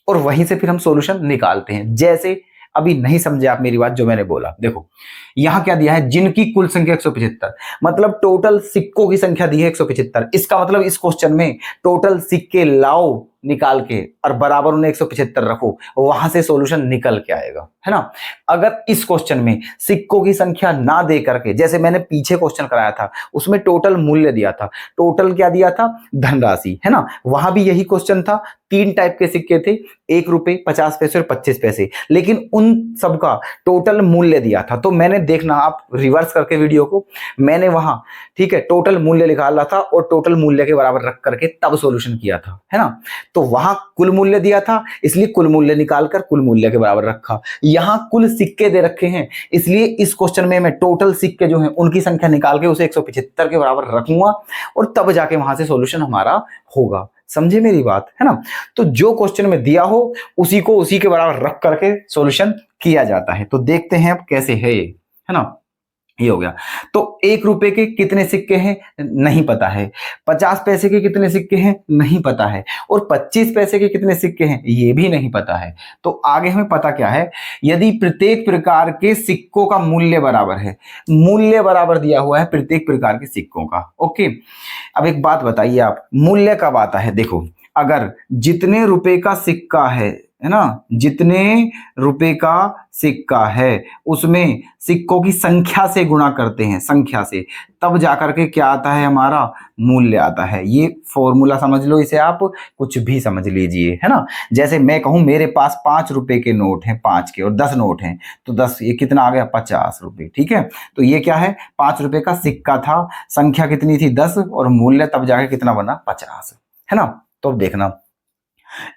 और वहीं से फिर हम सॉल्यूशन निकालते हैं। जैसे अभी नहीं समझे आप मेरी बात जो मैंने बोला, देखो यहां क्या दिया है, जिनकी कुल संख्या 175, मतलब टोटल सिक्कों की संख्या दी है 175। इसका मतलब इस क्वेश्चन में टोटल सिक्के लाओ निकाल के और बराबर उन्हें 175 रखो, वहां से सॉल्यूशन निकल के आएगा, है ना। अगर इस क्वेश्चन में सिक्कों की संख्या ना दे करके, जैसे मैंने पीछे क्वेश्चन कराया था उसमें टोटल मूल्य दिया था, टोटल क्या दिया था धनराशि, है ना, वहां भी यही क्वेश्चन था। 3 टाइप के सिक्के थे, 1 रुपए, 50 पैसे और 25 पैसे, लेकिन उन सबका टोटल मूल्य दिया था। तो मैंने, देखना आप रिवर्स करके वीडियो को, मैंने वहां, ठीक है, टोटल मूल्य निकाला था और टोटल मूल्य के बराबर रख करके तब सॉल्यूशन किया था, है ना। तो वहां कुल मूल्य दिया था इसलिए कुल मूल्य निकालकर कुल मूल्य के बराबर रखा। यहां कुल सिक्के दे रखे हैं इसलिए इस क्वेश्चन में मैं टोटल सिक्के जो हैं उनकी संख्या निकाल के उसे 175 के बराबर रखूंगा और तब जाके वहां से सॉल्यूशन हमारा होगा। समझे मेरी बात, है ना। तो जो क्वेश्चन में दिया हो उसी को उसी के बराबर रख करके सॉल्यूशन किया जाता है। तो देखते हैं अब कैसे है ये, है ना। ये हो गया। तो 1 रुपए के कितने सिक्के हैं नहीं पता है, 50 पैसे के कितने सिक्के हैं नहीं पता है, और 25 पैसे के कितने सिक्के हैं ये भी नहीं पता है। तो आगे हमें पता क्या है, यदि प्रत्येक प्रकार के सिक्कों का मूल्य बराबर है, मूल्य बराबर दिया हुआ है प्रत्येक प्रकार के सिक्कों का। ओके, अब एक बात बताइए आप, मूल्य कब आता है। देखो अगर जितने रुपए का सिक्का है, है ना, जितने रुपए का सिक्का है उसमें सिक्कों की संख्या से गुणा करते हैं, संख्या से, तब जाकर के क्या आता है, हमारा मूल्य आता है। ये फॉर्मूला समझ लो, इसे आप कुछ भी समझ लीजिए, है ना। जैसे मैं कहूं मेरे पास 5 रुपए के नोट हैं, 5 के, और 10 नोट हैं, तो 10, ये कितना आ गया, 50 रुपए, ठीक है। तो ये क्या है, 5 रुपए का सिक्का था, संख्या कितनी थी, 10, और मूल्य तब जाके कितना बना, 50, है ना। तो अब देखना,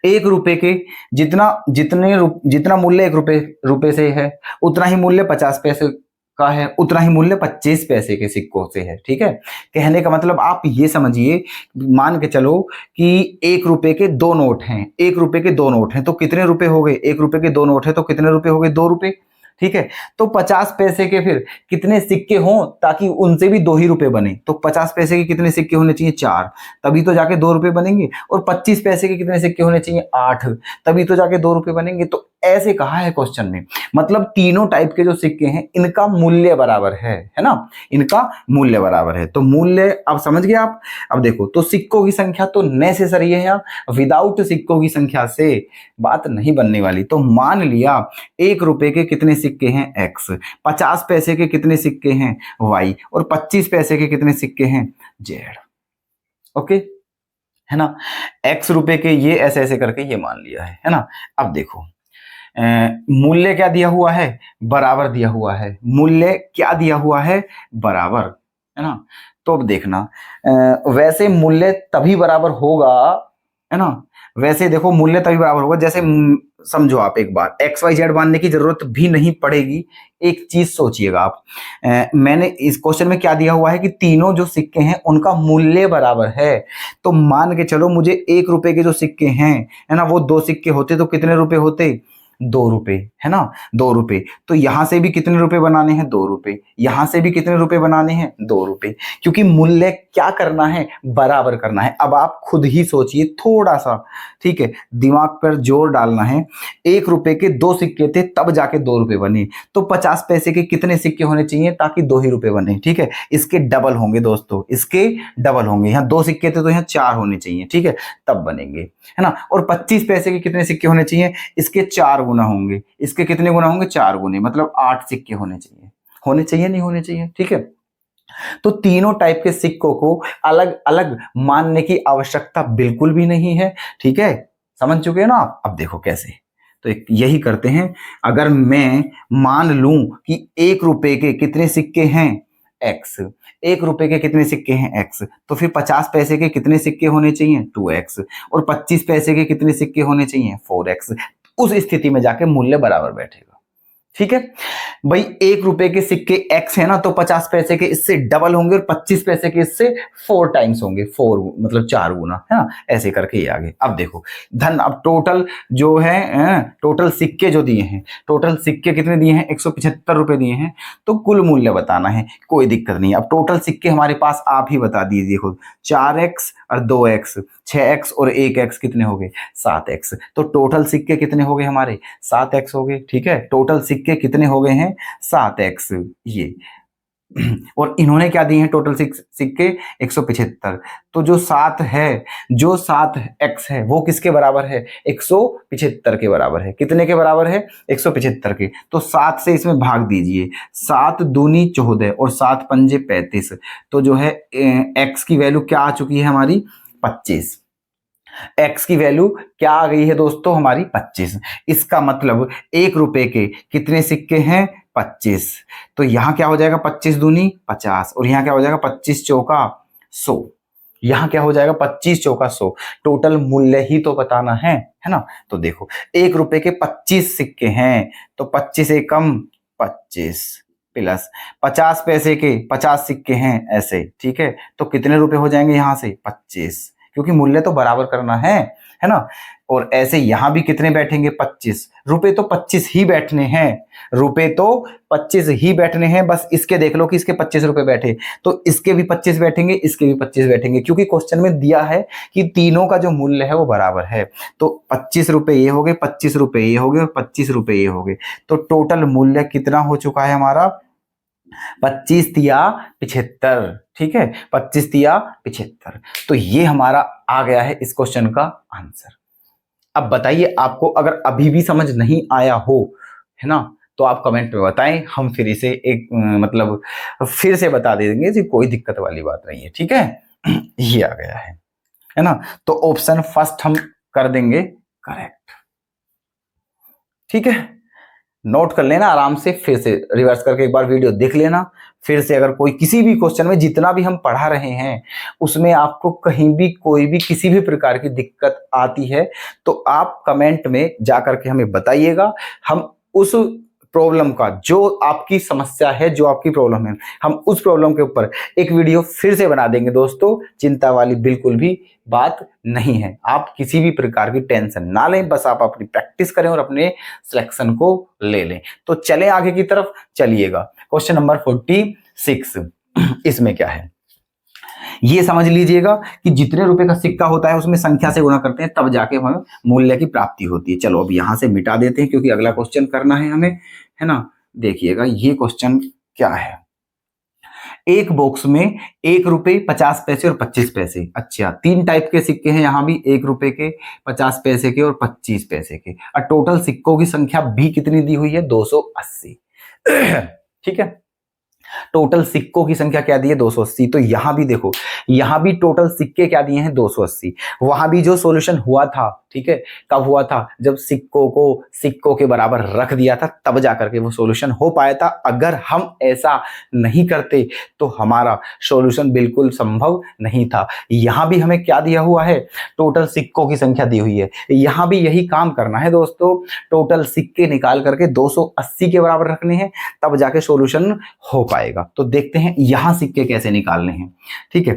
1 रुपए के जितना मूल्य 1 रुपए से है, उतना ही मूल्य 50 पैसे का है, उतना ही मूल्य 25 पैसे के सिक्कों से है, ठीक है। कहने का मतलब आप ये समझिए, मान के चलो कि 1 रुपए के 2 नोट हैं, 1 रुपए के 2 नोट हैं, तो कितने रुपए हो गए, 1 रुपए के 2 नोट है तो कितने रुपए हो गए, 2 रुपए, ठीक है। तो 50 पैसे के फिर कितने सिक्के हों ताकि उनसे भी 2 ही रुपए बने, तो 50 पैसे के कितने सिक्के होने चाहिए, 4, तभी तो जाके 2 रुपए बनेंगे। और 25 पैसे के कितने सिक्के होने चाहिए, 8, तभी तो जाके 2 रुपए बनेंगे। तो ऐसे कहा है क्वेश्चन में, मतलब तीनों टाइप के जो सिक्के हैं इनका मूल्य बराबर है ना, इनका मूल्य बराबर है। तो मूल्य अब समझ गए आप। अब देखो, तो सिक्कों की संख्या तो नेसेसरी है यहाँ, विदाउट सिक्कों की संख्या से बात नहीं बनने वाली। तो मान लिया 1 रुपए के कितने सिक्के हैं, x, 50 पैसे के कितने सिक्के हैं, y, और 25 पैसे के कितने सिक्के हैं, z, ओके, है ना। x रुपए के ये ऐसे ऐसे करके ये मान लिया है ना। अब देखो, मूल्य क्या दिया हुआ है, बराबर दिया हुआ है, मूल्य क्या दिया हुआ है, बराबर, है ना। तो अब देखना, वैसे मूल्य तभी बराबर होगा, है ना, वैसे देखो मूल्य तभी बराबर होगा, जैसे समझो आप एक बार, एक्स वाई जेड मानने की जरूरत भी नहीं पड़ेगी। एक चीज सोचिएगा आप, मैंने इस क्वेश्चन में क्या दिया हुआ है कि तीनों जो सिक्के हैं उनका मूल्य बराबर है। तो मान के चलो मुझे 1 रुपए के जो सिक्के हैं, है ना, वो 2 सिक्के होते तो कितने रुपए होते, 2 रुपए, है ना, 2 रुपए। तो यहां से भी कितने रुपए बनाने हैं, 2 रुपए, यहां से भी कितने रुपए बनाने हैं, 2 रुपए, क्योंकि मूल्य क्या करना है, बराबर करना है। अब आप खुद ही सोचिए थोड़ा सा, ठीक है, दिमाग पर जोर डालना है। 1 रुपए के 2 सिक्के थे तब जाके 2 रुपए बने, तो 50 पैसे के कितने सिक्के होने चाहिए ताकि 2 ही रुपए बने, ठीक है। इसके डबल होंगे दोस्तों, इसके डबल होंगे, यहाँ 2 सिक्के थे तो यहाँ 4 होने चाहिए, ठीक है, तब बनेंगे, है ना। और 25 पैसे के कितने सिक्के होने चाहिए, इसके 4 गुना होंगे, इसके कितने गुना होंगे, 4 गुने, मतलब 8 सिक्के होने चाहिए, होने चाहिए, नहीं होने चाहिए, ठीक है। तो तीनों टाइप के सिक्कों को अलग अलग मानने की आवश्यकता बिल्कुल भी नहीं है, ठीक है, समझ चुके हैं ना आप। अब देखो कैसे, तो यही करते हैं। अगर मैं मान लूं कि 1 रुपए के कितने सिक्के हैं, x, 1 रुपए के कितने सिक्के हैं, x, तो फिर 50 पैसे के कितने सिक्के होने चाहिए, 2x, और 25 पैसे के कितने सिक्के होने चाहिए, 4x। उस स्थिति में जाके मूल्य बराबर बैठेगा, ठीक है भाई। 1 रुपए के सिक्के x है ना, तो 50 पैसे के इससे डबल होंगे और 25 पैसे के इससे 4 टाइम्स होंगे, 4 मतलब 4 गुना, है ना, ऐसे करके ये आगे। अब देखो धन, अब टोटल जो है, टोटल सिक्के जो दिए हैं, टोटल सिक्के कितने दिए हैं, 175 रुपए दिए हैं, तो कुल मूल्य बताना है, कोई दिक्कत नहीं। अब टोटल सिक्के हमारे पास आप ही बता दीजिए खुद, 4x और 2x, 6x और 1x कितने हो गए, 7x। तो टोटल सिक्के कितने हो गए हमारे, 7x हो गए, ठीक है। टोटल सिक्के कितने हो गए हैं, 7x, ये और इन्होंने क्या दिए हैं, टोटल सिक्के 175। तो जो 7 है, जो 7x है वो किसके बराबर है, 175 के बराबर है। कितने के बराबर है, 175 के। तो 7 से इसमें भाग दीजिए, 7 दूनी 14 और 7 पंजे 35। तो जो है x की वैल्यू क्या आ चुकी है हमारी, 25। x की वैल्यू क्या आ गई है दोस्तों, हमारी 25। इसका मतलब 1 रुपए के कितने सिक्के हैं, 25। तो यहां क्या हो जाएगा, 25 दूनी 50, और यहां क्या हो जाएगा, 25 चौका 100। यहां क्या हो जाएगा, 25 चौका 100। टोटल मूल्य ही तो बताना है ना। तो देखो 1 रुपए के 25 सिक्के हैं, तो 25 एकम 25 प्लस 50 पैसे के 50 सिक्के हैं ऐसे, ठीक है। तो कितने रुपए हो जाएंगे यहां से, 25, क्योंकि मूल्य तो बराबर करना है ना। और ऐसे यहां भी कितने बैठेंगे, 25 रुपए, तो 25 ही बैठने हैं, रुपए तो 25 ही बैठने हैं। बस इसके देख लो कि इसके 25 रुपए बैठे, तो इसके भी 25 बैठेंगे, इसके भी 25 बैठेंगे, क्योंकि क्वेश्चन में दिया है कि तीनों का जो मूल्य है वो बराबर है। तो 25 रुपए ये हो गए, 25 रुपए ये हो गए और 25 रुपए ये हो गए। तो टोटल मूल्य कितना हो चुका है हमारा, 25 तिया 75, ठीक है, 25 तिया 75। तो ये हमारा आ गया है इस क्वेश्चन का आंसर। अब बताइए, आपको अगर अभी भी समझ नहीं आया हो, है ना, तो आप कमेंट में बताएं, हम फिर इसे एक मतलब फिर से बता देंगे जी, कोई दिक्कत वाली बात नहीं है, ठीक है। ये आ गया है ना, तो ऑप्शन फर्स्ट हम कर देंगे करेक्ट, ठीक है। नोट कर लेना आराम से, फिर से रिवर्स करके एक बार वीडियो देख लेना, फिर से अगर कोई किसी भी क्वेश्चन में जितना भी हम पढ़ा रहे हैं उसमें आपको कहीं भी कोई भी किसी भी प्रकार की दिक्कत आती है तो आप कमेंट में जा करके हमें बताइएगा। हम उस प्रॉब्लम का, जो आपकी समस्या है, जो आपकी प्रॉब्लम है, हम उस प्रॉब्लम के ऊपर एक वीडियो फिर से बना देंगे दोस्तों। चिंता वाली बिल्कुल भी बात नहीं है, आप किसी भी प्रकार की टेंशन ना लें, बस आप अपनी प्रैक्टिस करें और अपने सिलेक्शन को ले लें। तो चलें आगे की तरफ, चलिएगा क्वेश्चन नंबर 46। इसमें क्या है ये समझ लीजिएगा कि जितने रुपए का सिक्का होता है उसमें संख्या से गुणा करते हैं तब जाके हमें मूल्य की प्राप्ति होती है। चलो अब यहां से मिटा देते हैं क्योंकि अगला क्वेश्चन करना है हमें, है ना। देखिएगा ये क्वेश्चन क्या है, एक बॉक्स में 1 रुपए 50 पैसे और 25 पैसे। अच्छा, 3 टाइप के सिक्के हैं यहाँ भी, 1 रुपए के, 50 पैसे के और 25 पैसे के। और टोटल सिक्कों की संख्या भी कितनी दी हुई है, 280। ठीक है, टोटल सिक्कों की संख्या क्या दी है, 280। तो यहां भी देखो, यहां भी टोटल सिक्के क्या दिए हैं, 280। वहां भी जो सॉल्यूशन हुआ था, ठीक है, कब हुआ था, जब सिक्कों को सिक्कों के बराबर रख दिया था तब जाकर के वो सॉल्यूशन हो पाया था। अगर हम ऐसा नहीं करते तो हमारा सॉल्यूशन बिल्कुल संभव नहीं था। यहां भी हमें क्या दिया हुआ है, टोटल सिक्कों की संख्या दी हुई है, यहां भी यही काम करना है दोस्तों। टोटल सिक्के निकाल करके 280 के बराबर रखने हैं तब जाके सॉल्यूशन हो पाएगा। तो देखते हैं यहां सिक्के कैसे निकालने हैं, ठीक है।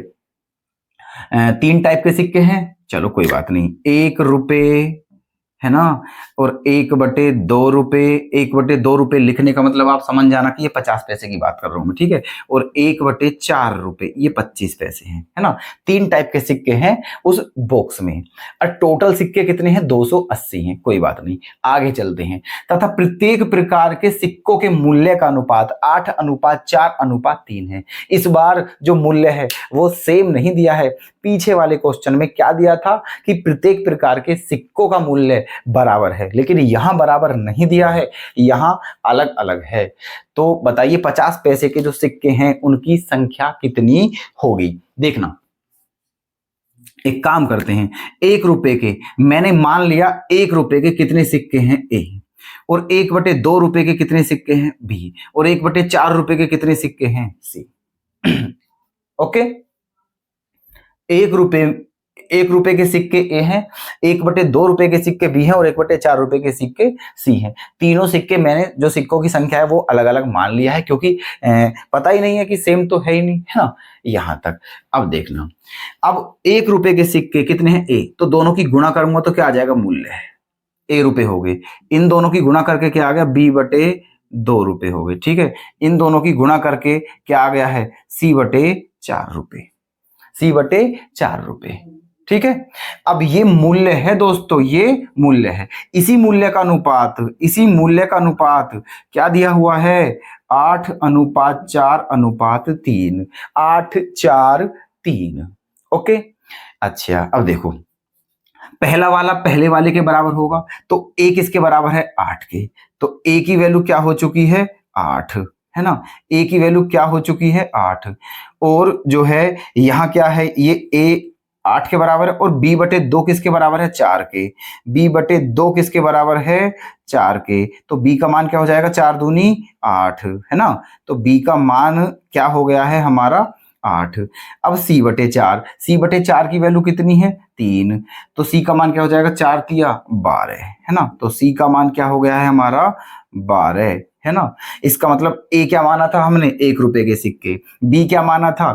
3 टाइप के सिक्के हैं, चलो कोई बात नहीं। 1 रुपए, है ना, और 1/2 रुपए। 1/2 रुपए लिखने का मतलब आप समझ जाना कि ये 50 पैसे की बात कर रहा हूं मैं, ठीक है। और 1/4 रुपए, ये 25 पैसे हैं, है ना। 3 टाइप के सिक्के हैं उस बॉक्स में और टोटल सिक्के कितने हैं, 280 हैं। कोई बात नहीं, आगे चलते हैं। तथा प्रत्येक प्रकार के सिक्कों के मूल्य का अनुपात 8:4:3 है। इस बार जो मूल्य है वो सेम नहीं दिया है। पीछे वाले क्वेश्चन में क्या दिया था कि प्रत्येक प्रकार के सिक्कों का मूल्य बराबर है, लेकिन यहां बराबर नहीं दिया है, यहां अलग अलग है। तो बताइए 50 पैसे के जो सिक्के हैं उनकी संख्या कितनी होगी। देखना, एक काम करते हैं, 1 रुपए के, मैंने मान लिया 1 रुपए के कितने सिक्के हैं, ए, और 1/2 रुपए के कितने सिक्के हैं, बी, और 1/4 रुपए के कितने सिक्के हैं, सी। ओके, 1 रुपए के सिक्के ए हैं, 1/2 रुपए के सिक्के बी हैं और 1/4 रुपए के सिक्के सी हैं। तीनों सिक्के मैंने जो सिक्कों की संख्या है वो अलग अलग मान लिया है क्योंकि पता ही नहीं है कि सेम तो है ही नहीं, है ना, यहां तक। अब देखना, अब 1 रुपए के सिक्के कितने हैं, ए, तो दोनों की गुणा करूंगा तो क्या आ जाएगा, मूल्य है, ए रुपए हो गए। इन दोनों की गुणा करके क्या आ गया, B/2 रुपए हो गए, ठीक है। इन दोनों की गुणा करके क्या आ गया है, C/4 रुपए, C/4 रुपए, ठीक है। अब ये मूल्य है दोस्तों, ये मूल्य है। इसी मूल्य का अनुपात क्या दिया हुआ है, 8:4:3, 8:4:3। ओके, अच्छा, अब देखो, पहला वाला पहले वाले के बराबर होगा तो ए किसके बराबर है, 8 के। तो ए की वैल्यू क्या हो चुकी है, 8, है ना। ए की वैल्यू क्या हो चुकी है, 8। और जो है यहां क्या है, ये ए 8 के बराबर है और B/2 किसके बराबर है, 4 के। B/2 किसके बराबर है, 4 के। तो B का मान क्या हो जाएगा, 4 दूनी 8, है ना। तो B का मान क्या हो गया है हमारा, 8। अब C/4 की वैल्यू कितनी है, 3। तो C का मान क्या हो जाएगा, 4 तिया 12, है ना। तो C का मान क्या हो गया है हमारा, 12, है ना। इसका मतलब ए क्या माना था हमने, 1 रुपए के सिक्के, बी क्या माना था,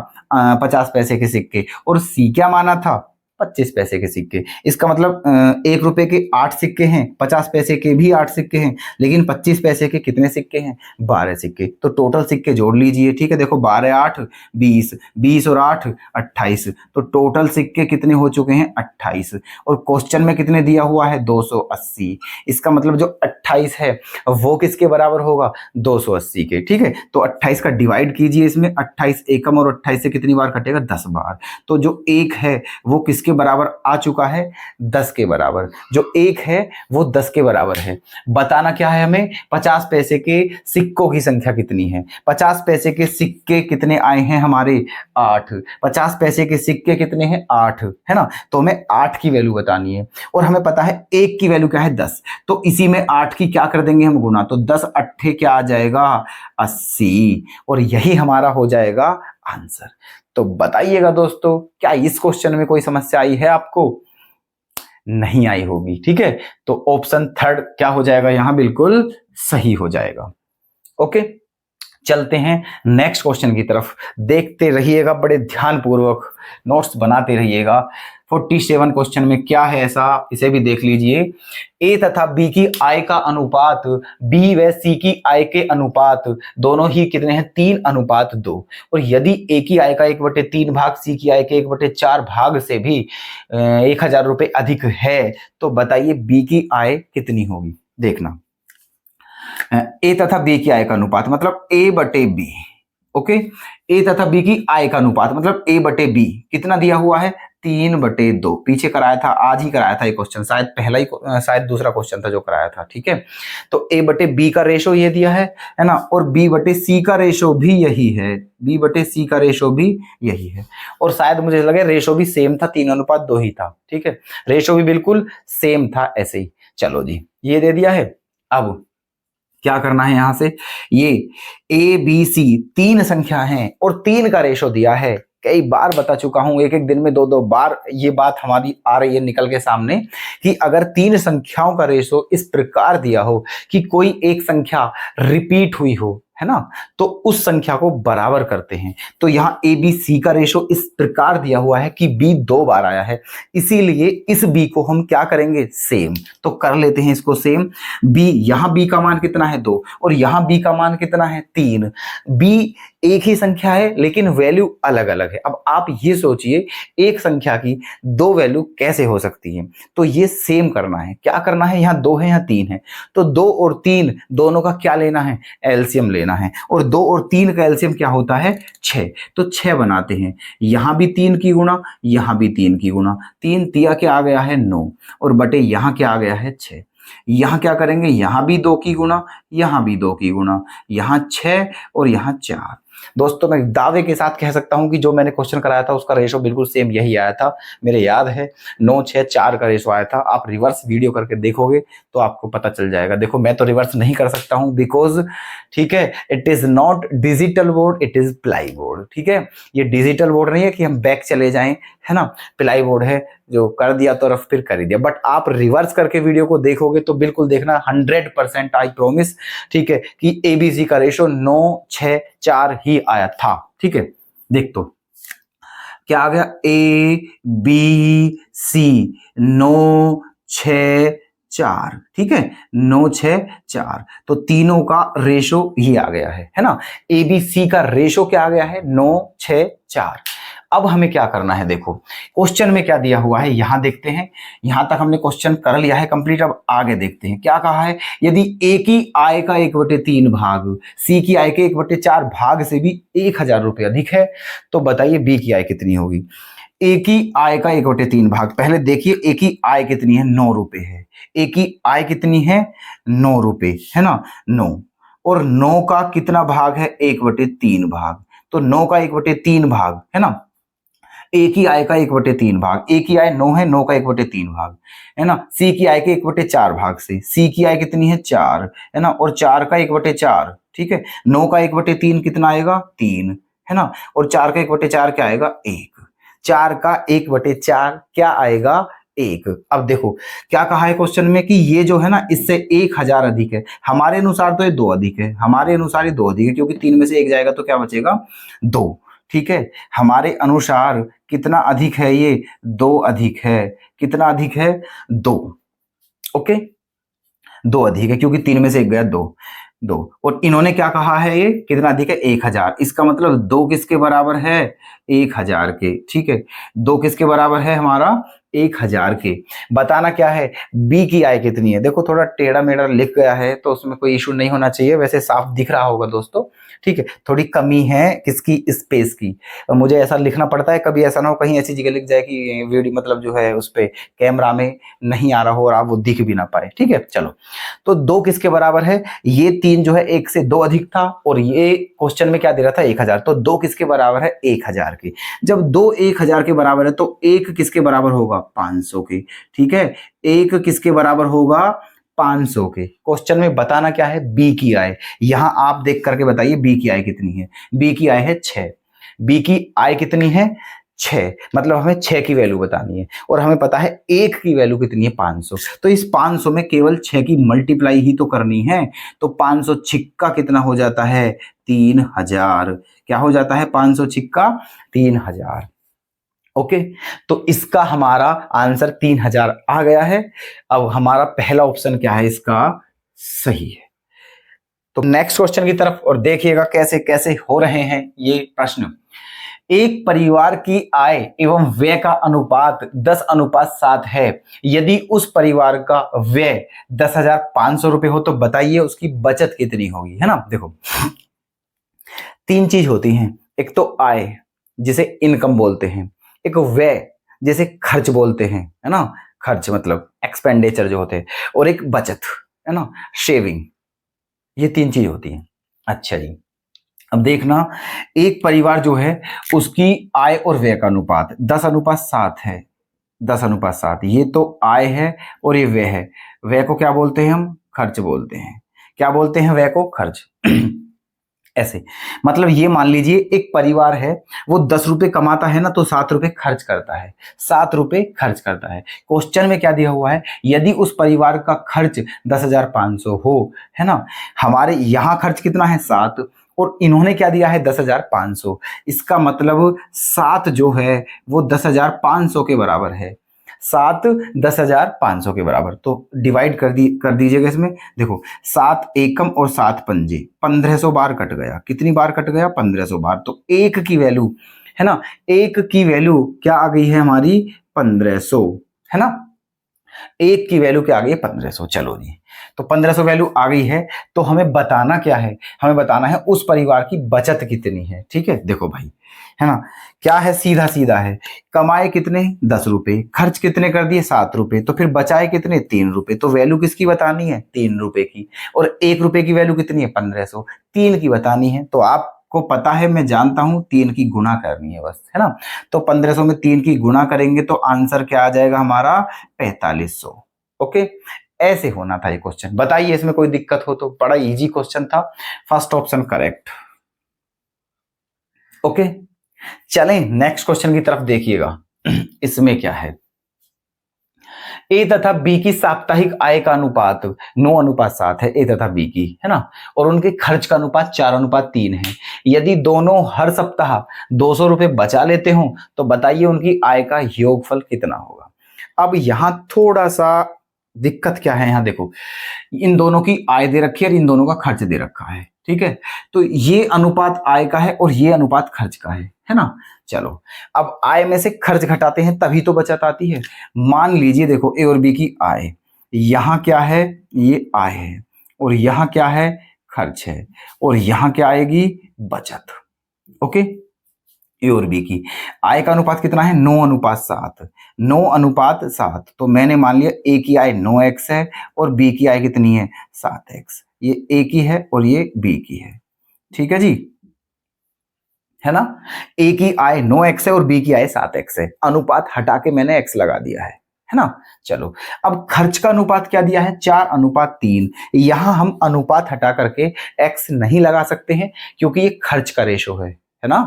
50 पैसे के सिक्के, और सी क्या माना था, 25 पैसे के सिक्के। इसका मतलब 1 रुपए के 8 सिक्के हैं, 50 पैसे के भी 8 सिक्के हैं, लेकिन 25 पैसे के कितने सिक्के हैं, 12 सिक्के। तो टोटल सिक्के जोड़ लीजिए, ठीक है। देखो 12 8 20, 20 और 8 28, तो टोटल सिक्के कितने हो चुके हैं, 28। और क्वेश्चन में कितने दिया हुआ है, 280। इसका मतलब जो 28 है वो किसके बराबर होगा, 280 के, ठीक है। तो 28 का डिवाइड कीजिए इसमें, 28 एकम और 28 से कितनी बार कटेगा, 10 बार। तो जो 1 है वो किसके के बराबर आ चुका है 10 के बराबर। जो 1 है वो 10 के बराबर है। बताना क्या है हमें, 50 पैसे के सिक्कों की संख्या कितनी है। 50 पैसे के सिक्के कितने आए हैं हमारे, 8। 50 पैसे के सिक्के कितने हैं, 8, है ना। तो हमें 8 की वैल्यू बतानी है और हमें पता है 1 की वैल्यू क्या है, 10। तो इसी में 8 की क्या कर देंगे हम, गुना। तो 10 अट्ठे क्या आ जाएगा, 80, और यही हमारा हो जाएगा आंसर। तो बताइएगा दोस्तों, क्या इस क्वेश्चन में कोई समस्या आई है आपको? नहीं आई होगी, ठीक है। तो ऑप्शन थर्ड क्या हो जाएगा यहां, बिल्कुल सही हो जाएगा। ओके, चलते हैं नेक्स्ट क्वेश्चन की तरफ। देखते रहिएगा बड़े ध्यानपूर्वक, नोट्स बनाते रहिएगा। 47 क्वेश्चन में क्या है ऐसा, इसे भी देख लीजिए। ए तथा बी की आय का अनुपात बी व सी की आय के अनुपात दोनों ही कितने हैं, 3:2। और यदि ए की आय का 1/3 भाग सी की आय के 1/4 भाग से भी 1000 रुपए अधिक है, तो बताइए बी की आय कितनी होगी। देखना, ए तथा बी की आय का अनुपात मतलब ए बटे बी। ओके, ए तथा बी की आय का अनुपात मतलब ए बटे बी कितना दिया हुआ है, 3/2। पीछे कराया था, आज ही कराया था ये क्वेश्चन, शायद पहला ही, शायद दूसरा क्वेश्चन था जो कराया था, ठीक है। तो ए बटे बी का रेशो ये दिया है ना, और बी बटे सी का रेशो भी यही है, बी बटे सी का रेशो भी यही है। और शायद मुझे लगे रेशो भी सेम था, 3:2 ही था, ठीक है। रेशो भी बिल्कुल सेम था, ऐसे ही। चलो जी, ये दे दिया है। अब क्या करना है यहां से, ये ए बी सी 3 संख्या हैं और 3 का रेशो दिया है। कई बार बता चुका हूं, एक एक दिन में 2-2 बार ये बात हमारी आ रही है निकल के सामने, कि अगर 3 संख्याओं का रेशो इस प्रकार दिया हो कि कोई एक संख्या रिपीट हुई हो, है ना, तो उस संख्या को बराबर करते हैं। तो यहाँ ए बी सी का रेशो इस प्रकार दिया हुआ है कि बी 2 बार आया है, इसीलिए इस बी को हम क्या करेंगे, सेम। तो कर लेते हैं इसको सेम। बी, यहाँ बी का मान कितना है, 2, और यहाँ बी का मान कितना है, 3। बी एक ही संख्या है लेकिन वैल्यू अलग अलग है। अब आप ये सोचिए, एक संख्या की 2 वैल्यू कैसे हो सकती है। तो ये सेम करना है। क्या करना है, यहाँ 2 है, यहाँ 3 है, तो 2 और 3 दोनों का क्या लेना है, एलसीएम लेना है। और 2 और 3 का एलसीएम क्या होता है, 6। तो 6 बनाते हैं। यहाँ भी 3 की गुणा, यहाँ भी 3 की गुणा। 3 तिया क्या आ गया है, 9, और बटे यहाँ क्या आ गया है, 6। यहाँ क्या करेंगे, यहाँ भी 2 की गुणा, यहाँ भी 2 की गुणा, यहाँ 6 और यहाँ 4। दोस्तों मैं दावे के साथ कह सकता हूं कि जो मैंने क्वेश्चन कराया था उसका रेशो बिल्कुल सेम यही आया था। मेरे याद है 9, 6, 4 का रेशो आया था। आप रिवर्स वीडियो करके देखोगे तो आपको पता चल जाएगा। देखो मैं तो रिवर्स नहीं कर सकता हूं बिकॉज, ठीक है, it is not digital board, it is ply board, ठीक है। ये डिजिटल बोर्ड नहीं है कि हम बैक चले जाएं, है ना, प्लाई बोर्ड है, जो कर दिया तो फिर कर ही दिया। बट आप रिवर्स करके वीडियो को देखोगे तो बिल्कुल देखना 100% आई प्रॉमिस, ठीक है, कि एबीसी का रेशो 9, 6, 4 ही आया था, ठीक है। देख तो क्या आ गया, ए बी सी 9, 6, 4, ठीक है, 9, 6, 4। तो तीनों का रेशो ये आ गया है ना। ए बी सी का रेशो क्या आ गया है, 9, 6, 4। अब हमें क्या करना है, देखो क्वेश्चन में क्या दिया हुआ है, यहां देखते हैं। यहां तक हमने क्वेश्चन कर लिया है कंप्लीट। अब आगे देखते हैं क्या कहा है। यदि ए की आय का 1/3 भाग सी की आय के 1/4 भाग से भी 1000 रुपये अधिक है, तो बताइए बी की आय कितनी होगी। ए की आय का 1/3 भाग, पहले देखिए ए की आय कितनी है, 9 रुपए है। ए की आय कितनी है, 9 रुपए, है ना, 9। और 9 का कितना भाग है, 1/3 भाग। तो 9 का 1/3 भाग, है ना, ए की आय का 1/3 भाग। ए की आय 9 है, 9 का 1/3 भाग, है ना। सी की आय के 1/4 भाग से सी की आय कितनी है, 4, है ना, और 4 का 1/4, ठीक है। 9 का 1/3 कितना आएगा, 3, है ना, और 4 का 1/4 क्या आएगा, 1। 4 का 1/4 क्या आएगा, 1। अब देखो क्या कहा है क्वेश्चन में कि ये जो है ना इससे 1000 अधिक है। हमारे अनुसार तो ये 2 अधिक है, हमारे अनुसार ये 2 अधिक है, क्योंकि 3 में से 1 जाएगा तो क्या बचेगा, 2, ठीक है। हमारे अनुसार कितना अधिक है, ये 2 अधिक है। कितना अधिक है, 2, ओके, 2 अधिक है, क्योंकि 3 में से 1 गया, 2। और इन्होंने क्या कहा है, ये कितना अधिक है, 1000। इसका मतलब 2 किसके बराबर है, 1000 के, ठीक है। 2 किसके बराबर है, हमारा 1000 के। बताना क्या है, बी की आय कितनी है। देखो थोड़ा टेढ़ा मेढ़ा लिख गया है तो उसमें कोई इशू नहीं होना चाहिए, वैसे साफ दिख रहा होगा दोस्तों, ठीक है, थोड़ी कमी है किसकी, स्पेस की। और मुझे ऐसा लिखना पड़ता है, कभी ऐसा ना हो कहीं ऐसी जगह लिख जाए कि वीडियो मतलब जो है उस पे कैमरा में नहीं आ रहा हो और आप वो दिख भी ना पाए। ठीक है, चलो, तो 2 किसके बराबर है, ये 3 जो है 1 से 2 अधिक था और ये क्वेश्चन में क्या दे रहा था 1000, तो 2 किसके बराबर है 1000 के। जब 2 1000 के बराबर है तो 1 किसके बराबर होगा 500 के। ठीक है, 1 किसके बराबर होगा 500 के। क्वेश्चन में बताना क्या है, बी की आय। यहां आप देख करके बताइए बी की आय कितनी है। बी की आय है 6। बी की आय कितनी है 6, मतलब हमें 6 की वैल्यू बतानी है और हमें पता है 1 की वैल्यू कितनी है 500। तो इस 500 में केवल 6 की मल्टीप्लाई ही तो करनी है। तो 500 छिक्का कितना हो जाता है 3000। क्या हो जाता है 500 छिक्का 3000। ओके, तो इसका हमारा आंसर 3000 आ गया है। अब हमारा पहला ऑप्शन क्या है इसका सही है। तो नेक्स्ट क्वेश्चन की तरफ और देखिएगा कैसे कैसे हो रहे हैं ये प्रश्न। एक परिवार की आय एवं व्यय का अनुपात 10:7 है। यदि उस परिवार का व्यय 10,500 रुपए हो तो बताइए उसकी बचत कितनी होगी, है ना। देखो, 3 चीज होती हैं, एक तो आय जिसे इनकम बोलते हैं, एक व्यय जिसे खर्च बोलते हैं, है ना, खर्च मतलब एक्सपेंडिचर जो होते हैं, और एक बचत, है ना, सेविंग। ये 3 चीज होती हैं। अच्छा जी, अब देखना, एक परिवार जो है उसकी आय और व्यय का अनुपात 10:7 है। 10:7, ये तो आय है और ये व्यय है। व्यय को क्या बोलते हैं हम, खर्च बोलते हैं। क्या बोलते हैं व्यय को, खर्च। ऐसे मतलब ये मान लीजिए एक परिवार है, वो 10 रुपए कमाता है ना तो 7 रुपए खर्च करता है। 7 रुपए खर्च करता है। क्वेश्चन में क्या दिया हुआ है, यदि उस परिवार का खर्च 10,500 हो, है ना। हमारे यहां खर्च कितना है 7 और इन्होंने क्या दिया है 10,500। इसका मतलब 7 जो है वो 10,500 के बराबर है। 7 10,500 के बराबर, तो डिवाइड कर दीजिएगा इसमें। देखो, 7 एकम और 7 पंजे, 1500 बार कट गया। कितनी बार कट गया 1500 बार। तो 1 की वैल्यू, है ना, 1 की वैल्यू क्या आ गई है हमारी 1500, है ना। 1 की वैल्यू क्या आ गई है 1500। चलो जी, तो 1500 वैल्यू आ गई है। तो हमें बताना क्या है, हमें बताना है उस परिवार की बचत कितनी है। ठीक है, देखो भाई, है ना, क्या है, सीधा सीधा है। कमाए कितने 10 रुपए, खर्च कितने कर दिए 7 रुपए, तो फिर बचाए कितने 3 रुपए। तो वैल्यू किसकी बतानी है 3 रुपए की। और 1 रुपए की वैल्यू कितनी है 1500, 3 की बतानी है। तो आपको पता है, मैं जानता हूं 3 की गुणा करनी है बस, है ना। तो 1500 में 3 की गुणा करेंगे तो आंसर क्या आ जाएगा हमारा 4500। ओके, ऐसे होना था ये क्वेश्चन। बताइए इसमें कोई दिक्कत हो तो, बड़ा इजी क्वेश्चन था। First option correct. ओके, चलें नेक्स्ट क्वेश्चन की तरफ देखिएगा। इसमें क्या है, ए तथा बी की साप्ताहिक आय का अनुपात 9:7 है, ए तथा बी की, है ना। और उनके खर्च का अनुपात 4:3 है। यदि दोनों हर सप्ताह 200 रुपए बचा लेते हो तो बताइए उनकी आय का योगफल कितना होगा। अब यहां थोड़ा सा दिक्कत क्या है, यहां देखो, इन दोनों की आय दे रखी है और इन दोनों का खर्च दे रखा है। ठीक है, तो ये अनुपात आय का है और ये अनुपात खर्च का है ना। चलो, अब आय में से खर्च घटाते हैं तभी तो बचत आती है। मान लीजिए देखो, ए और बी की आय, यहां क्या है, ये आय है और यहां क्या है, खर्च है, और यहां क्या आएगी, बचत। ओके, ए और बी की आय का अनुपात कितना है 9:7। 9:7, तो मैंने मान लिया ए की आय 9x है और बी की आय कितनी है 7x। ये ए की है और ये बी की है। ठीक है जी, है ना। ए की आय 9x है और बी की आय 7x है। अनुपात हटा के मैंने x लगा दिया है ना। चलो, अब खर्च का अनुपात क्या दिया है 4:3। यहां हम अनुपात हटा करके x नहीं लगा सकते हैं क्योंकि ये खर्च का रेशो है ना।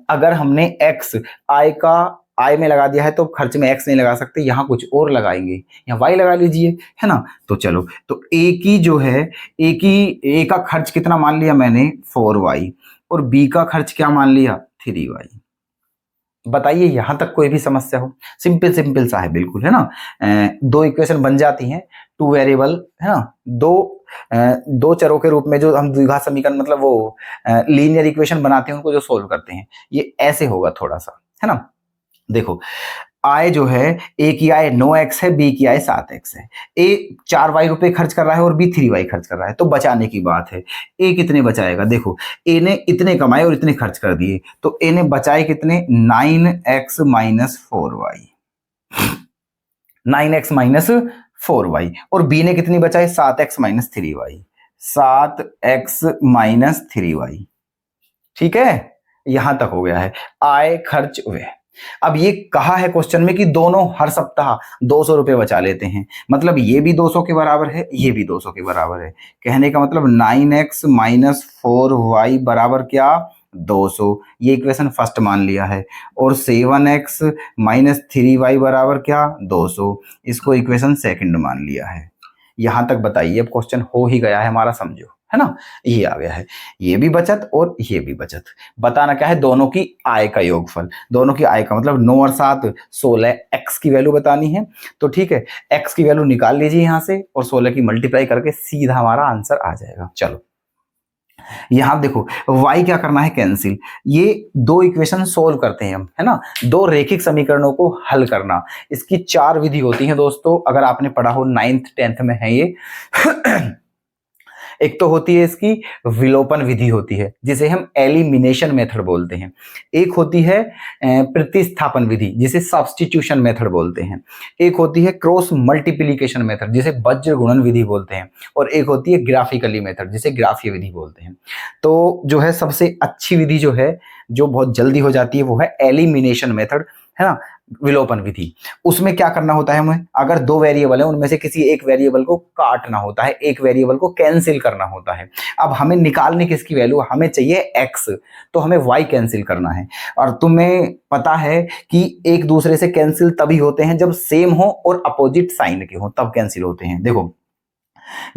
अगर हमने x आय में लगा दिया है तो खर्च में x नहीं लगा सकते, यहां कुछ और लगाएंगे, यहाँ y लगा लीजिए, है ना। तो चलो, तो a की जो है, a का खर्च कितना मान लिया मैंने 4y और b का खर्च क्या मान लिया 3y। बताइए यहां तक कोई भी समस्या हो, सिंपल सिंपल सा है बिल्कुल, है ना। दो इक्वेशन बन जाती हैं, 2 वेरिएबल, है ना, दो चरों के रूप में जो हम द्विघात समीकरण मतलब वो लीनियर इक्वेशन बनाते हैं उनको जो सोल्व करते हैं, ये ऐसे होगा थोड़ा सा, है ना। देखो, आय जो है, ए की आय 9x है, बी की आय 7x है। ए 4y रुपए खर्च कर रहा है और बी 3y खर्च कर रहा है, तो बचाने की बात है। ए कितने बचाएगा? देखो, ए ने इतने कमाए और इतने खर्च कर दिए, तो ए ने बचाए कितने? 9x minus 4y, 9x minus 4y। और बी ने कितनी बचाई? 7x minus 3y, 7x minus 3y। ठीक है, यहां तक हो गया है आय खर्च व्यय। अब ये कहा है क्वेश्चन में कि दोनों हर सप्ताह 200 रुपए बचा लेते हैं, मतलब ये भी 200 के बराबर है, ये भी 200 के बराबर है। कहने का मतलब 9x माइनस 4y बराबर क्या? 200। ये इक्वेशन फर्स्ट मान लिया है। और 7x माइनस 3y बराबर क्या? 200। इसको इक्वेशन सेकंड मान लिया है। यहां तक बताइए, अब क्वेश्चन हो ही गया है हमारा, समझो, है ना। ये आ गया है, ये भी बचत और ये भी बचत। बताना क्या है? दोनों की आय का योगफल। दोनों की आय का मतलब 9 और 7 16, x की वैल्यू बतानी है। तो ठीक है, x की वैल्यू निकाल लीजिए यहां से और 16 की मल्टीप्लाई करके सीधा हमारा आंसर आ जाएगा। चलो यहां देखो, y क्या करना है? कैंसिल। ये दो इक्वेशन सोल्व करते हैं हम, है ना, दो रेखिक समीकरणों को हल करना। इसकी 4 विधि होती है दोस्तों, अगर आपने पढ़ा हो 9th 10th में है ये। एक तो होती है इसकी विलोपन विधि होती है, जिसे हम एलिमिनेशन मेथड बोलते हैं। एक होती है प्रतिस्थापन विधि, जिसे सब्स्टिट्यूशन मेथड बोलते हैं। एक होती है क्रॉस मल्टीप्लिकेशन मेथड, जिसे वज्र गुणन विधि बोलते हैं। और एक होती है ग्राफिकली मेथड, जिसे ग्राफीय विधि बोलते हैं। तो जो है सबसे अच्छी विधि जो है, जो बहुत जल्दी हो जाती है, वो है एलिमिनेशन मेथड, है ना, विलोपन विधि। उसमें क्या करना होता है हमें? अगर दो वेरिएबल है, उनमें से किसी एक वेरिएबल को काटना होता है, एक वेरिएबल को कैंसिल करना होता है। अब हमें निकालनी किसकी वैल्यू? हमें चाहिए x, तो हमें y कैंसिल करना है। और तुम्हें पता है कि एक दूसरे से कैंसिल तभी होते हैं जब सेम हो और अपोजिट साइन के हो, तब कैंसिल होते हैं। देखो,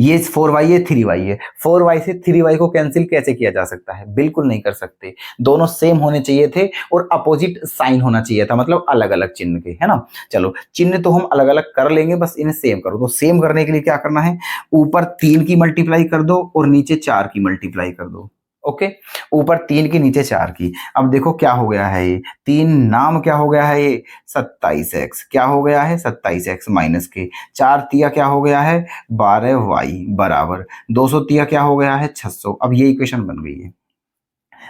ये 4y है, 3y है, 4y से 3y को कैंसिल कैसे किया जा सकता है? बिल्कुल नहीं कर सकते। दोनों सेम होने चाहिए थे और अपोजिट साइन होना चाहिए था, मतलब अलग अलग चिन्ह के, है ना। चलो, चिन्ह तो हम अलग अलग कर लेंगे, बस इन्हें सेम करो। तो सेम करने के लिए क्या करना है? ऊपर 3 की मल्टीप्लाई कर दो और नीचे 4 की मल्टीप्लाई कर दो। ओके, ऊपर 3 की, नीचे 4 की। अब देखो क्या हो गया है, ये 3 नाम क्या हो गया है? ये 27x क्या हो गया है? 27x माइनस के 4 तिया क्या हो गया है? 12y बराबर 200 तिया क्या हो गया है? 600। अब ये इक्वेशन बन गई है।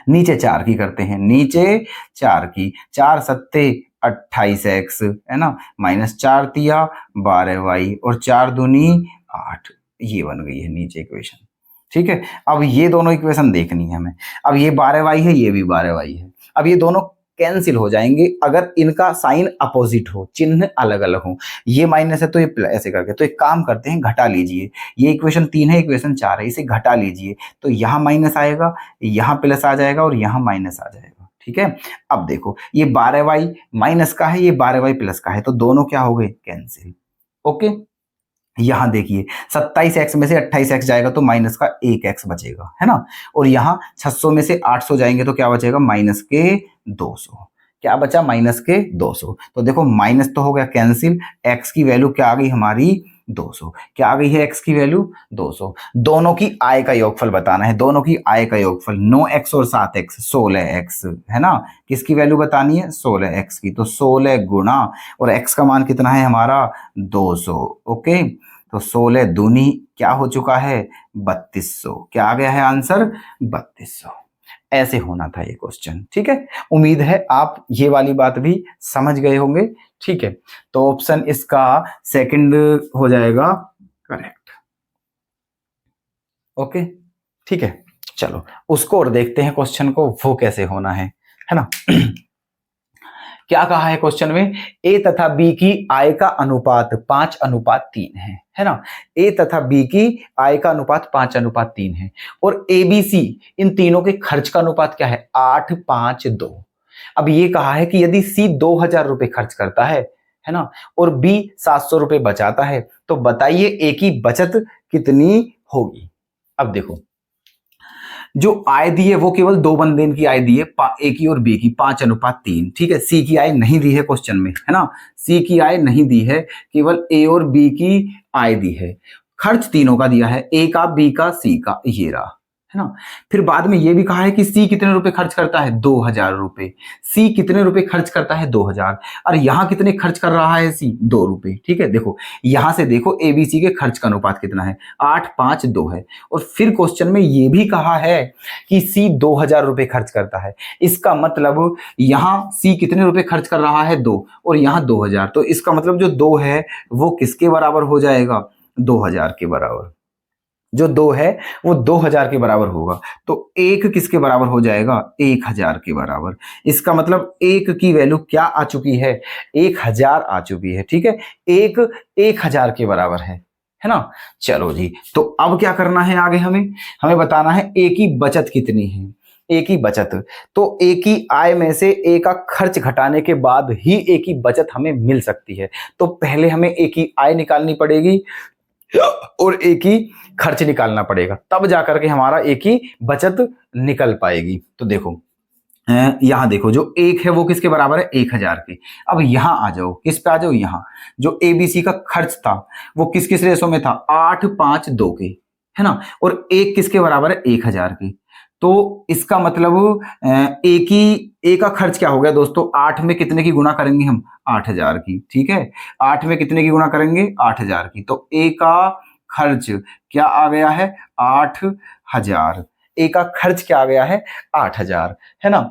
नीचे 4 की करते हैं, नीचे 4 की, 4 सत्ते 28x, है ना, माइनस 4 तिया 12y और 4 दूनी 8। ये बन गई है नीचे इक्वेशन। ठीक है, अब ये दोनों इक्वेशन देखनी है हमें। अब ये 12y है, ये भी 12y है। अब ये दोनों कैंसिल हो जाएंगे अगर इनका साइन अपोजिट हो, चिन्ह अलग अलग हो। ये माइनस है तो ये प्लस, ऐसे करके। तो एक काम करते हैं, घटा लीजिए। ये इक्वेशन 3 है, इक्वेशन 4 है, इसे घटा लीजिए। तो यहाँ माइनस आएगा, यहाँ प्लस आ जाएगा और यहाँ माइनस आ जाएगा। ठीक है, अब देखो, ये 12y माइनस का है, ये 12y प्लस का है, तो दोनों क्या हो गए? कैंसिल। ओके, यहां देखिए 27x में से 28x जाएगा तो माइनस का 1x बचेगा, है ना। और यहाँ 600 में से 800 जाएंगे तो क्या बचेगा? माइनस के 200। क्या बचा? माइनस के 200। तो देखो, माइनस तो हो गया कैंसिल, x की वैल्यू क्या आ गई हमारी? 200। क्या आ गई है x की वैल्यू? 200। दोनों की आय का योगफल बताना है, दोनों की आय का योगफल 9x और 7x 16x, है ना। किसकी वैल्यू बतानी है? 16x की। तो 16 गुणा, और x का मान कितना है हमारा? 200। ओके, तो 16 दूनी क्या हो चुका है? 3200। क्या आ गया है आंसर? 3200। ऐसे होना था ये क्वेश्चन। ठीक है, उम्मीद है आप ये वाली बात भी समझ गए होंगे। ठीक है, तो ऑप्शन इसका सेकंड हो जाएगा करेक्ट। ओके, ठीक है, चलो उसको और देखते हैं क्वेश्चन को, वो कैसे होना है ना। क्या कहा है क्वेश्चन में? ए तथा बी की आय का अनुपात 5:3 है ना। ए तथा बी की आय का अनुपात 5:3 है और ए बी सी इन तीनों के खर्च का अनुपात क्या है? 8:5:2। अब ये कहा है कि यदि सी 2000 रुपए खर्च करता है ना, और बी 700 रुपए बचाता है, तो बताइए ए की बचत कितनी होगी। अब देखो, जो आय दी है वो केवल दो बंदे की आय दी है, ए की और बी की, 5:3। ठीक है, सी की आय नहीं दी है क्वेश्चन में, है ना। सी की आय नहीं दी है, केवल ए और बी की आय दी है। खर्च तीनों का दिया है, ए का, बी का, सी का, ये रहा, है ना। फिर बाद में ये भी कहा है कि सी कितने रुपए खर्च करता है, 2000 रुपए। सी कितने रुपए खर्च करता है, 2000। और यहां कितने खर्च कर रहा है सी, 2 रुपए। ठीक है, देखो यहां से देखो एबीसी के खर्च का अनुपात कितना है, 8 5 2 है। और फिर क्वेश्चन में ये भी कहा है कि सी 2000 रुपए खर्च करता है। इसका मतलब यहां सी कितने रुपए खर्च कर रहा है, 2, और यहां 2000। तो इसका मतलब जो 2 है वो किसके बराबर हो जाएगा, 2000 के बराबर। जो 2 है वो 2000 के बराबर होगा। तो 1 किसके बराबर हो जाएगा, 1000 के बराबर। इसका मतलब 1 की वैल्यू क्या आ चुकी है, 1000 आ चुकी है। ठीक है, 1 1000 के बराबर है ना। चलो जी, तो अब क्या करना है आगे, हमें बताना है ए की बचत कितनी है। ए की बचत, तो ए की आय में से ए का खर्च घटाने के बाद ही ए की बचत हमें मिल सकती है। तो पहले हमें ए की आय निकालनी पड़ेगी और ए की खर्च निकालना पड़ेगा, तब जाकर के हमारा ए की बचत निकल पाएगी। तो देखो यहां देखो जो 1 है वो किसके बराबर है, 1000 के। अब यहां आ जाओ, किस पे आ जाओ, यहां जो एबीसी का खर्च था वो किस किस रेशो में था, 8 5 2 के, है ना। और 1 किसके बराबर है, 1000 के। तो इसका मतलब ए का खर्च क्या हो गया दोस्तों, 8 में कितने की गुणा करेंगे हम, 8000 की। ठीक है, 8 में कितने की गुणा करेंगे, 8000 की। तो ए का खर्च क्या आ गया है, 8000। ए का खर्च क्या आ गया है, 8000, है ना।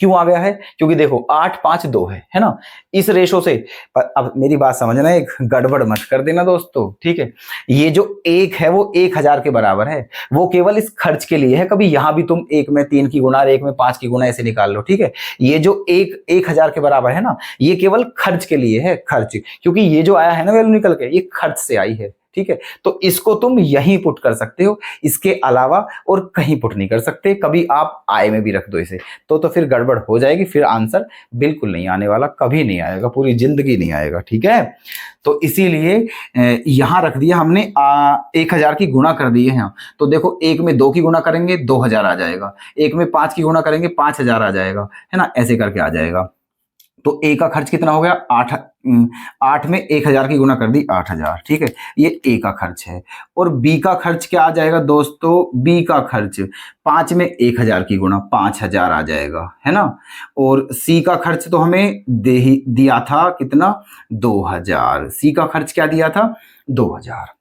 क्यों आ गया है, क्योंकि देखो 8 5 2 है ना, इस रेशो से। पर अब मेरी बात समझना, एक गड़बड़ मत कर देना दोस्तों। ठीक है, ये जो 1 है वो 1000 के बराबर है, वो केवल इस खर्च के लिए है। कभी यहां भी तुम 1 में 3 की गुणा और 1 में 5 की गुणा ऐसे निकाल लो। ठीक है, ये जो 1000 के बराबर है ना, ये केवल खर्च के लिए है, खर्च। क्योंकि ये जो आया है ना वैल्यू निकल के, ये खर्च से आई है। ठीक है, तो इसको तुम यहीं पुट कर सकते हो, इसके अलावा और कहीं पुट नहीं कर सकते। कभी आप आय में भी रख दो इसे, तो फिर गड़बड़ हो जाएगी, फिर आंसर बिल्कुल नहीं आने वाला, कभी नहीं आएगा, पूरी जिंदगी नहीं आएगा। ठीक है, तो इसीलिए यहां रख दिया हमने 1000 की गुणा कर दी है। तो देखो 1 में 2 की गुणा करेंगे 2000 आ जाएगा, 1 में 5 की गुणा करेंगे 5000 आ जाएगा, है ना, ऐसे करके आ जाएगा। तो ए का खर्च कितना हो गया, 8 में 1000 की गुणा कर दी 8000। ठीक है, ये ए का खर्च है। और बी का खर्च क्या आ जाएगा दोस्तों, बी का खर्च 5 में 1000 की गुणा 5000 आ जाएगा, है ना। और सी का खर्च तो हमें दिया था कितना, 2000। सी का खर्च क्या दिया था, 2000।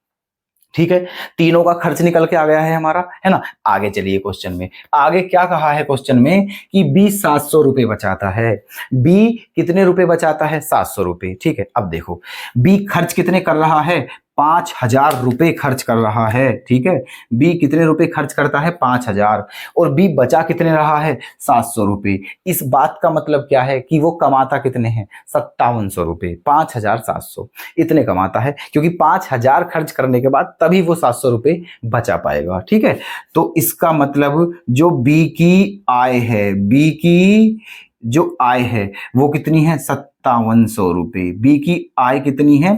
ठीक है, तीनों का खर्च निकल के आ गया है हमारा, है ना। आगे चलिए क्वेश्चन में, आगे क्या कहा है क्वेश्चन में कि बी 700 रुपए बचाता है। बी कितने रुपए बचाता है, 700 रुपए। ठीक है, अब देखो बी खर्च कितने कर रहा है, 5000 रुपए खर्च कर रहा है। ठीक है, बी कितने रुपए खर्च करता है, 5000। और बी बचा कितने रहा है, 700 रुपए। इस बात का मतलब क्या है कि वो कमाता कितने हैं, 5700 रुपए। 5700 इतने कमाता है, क्योंकि 5000 खर्च करने के बाद तभी वो 700 रुपए बचा पाएगा। ठीक है, तो इसका मतलब जो बी की आय है, बी की जो आय है वो कितनी है, 5700 रुपए। बी की आय कितनी है,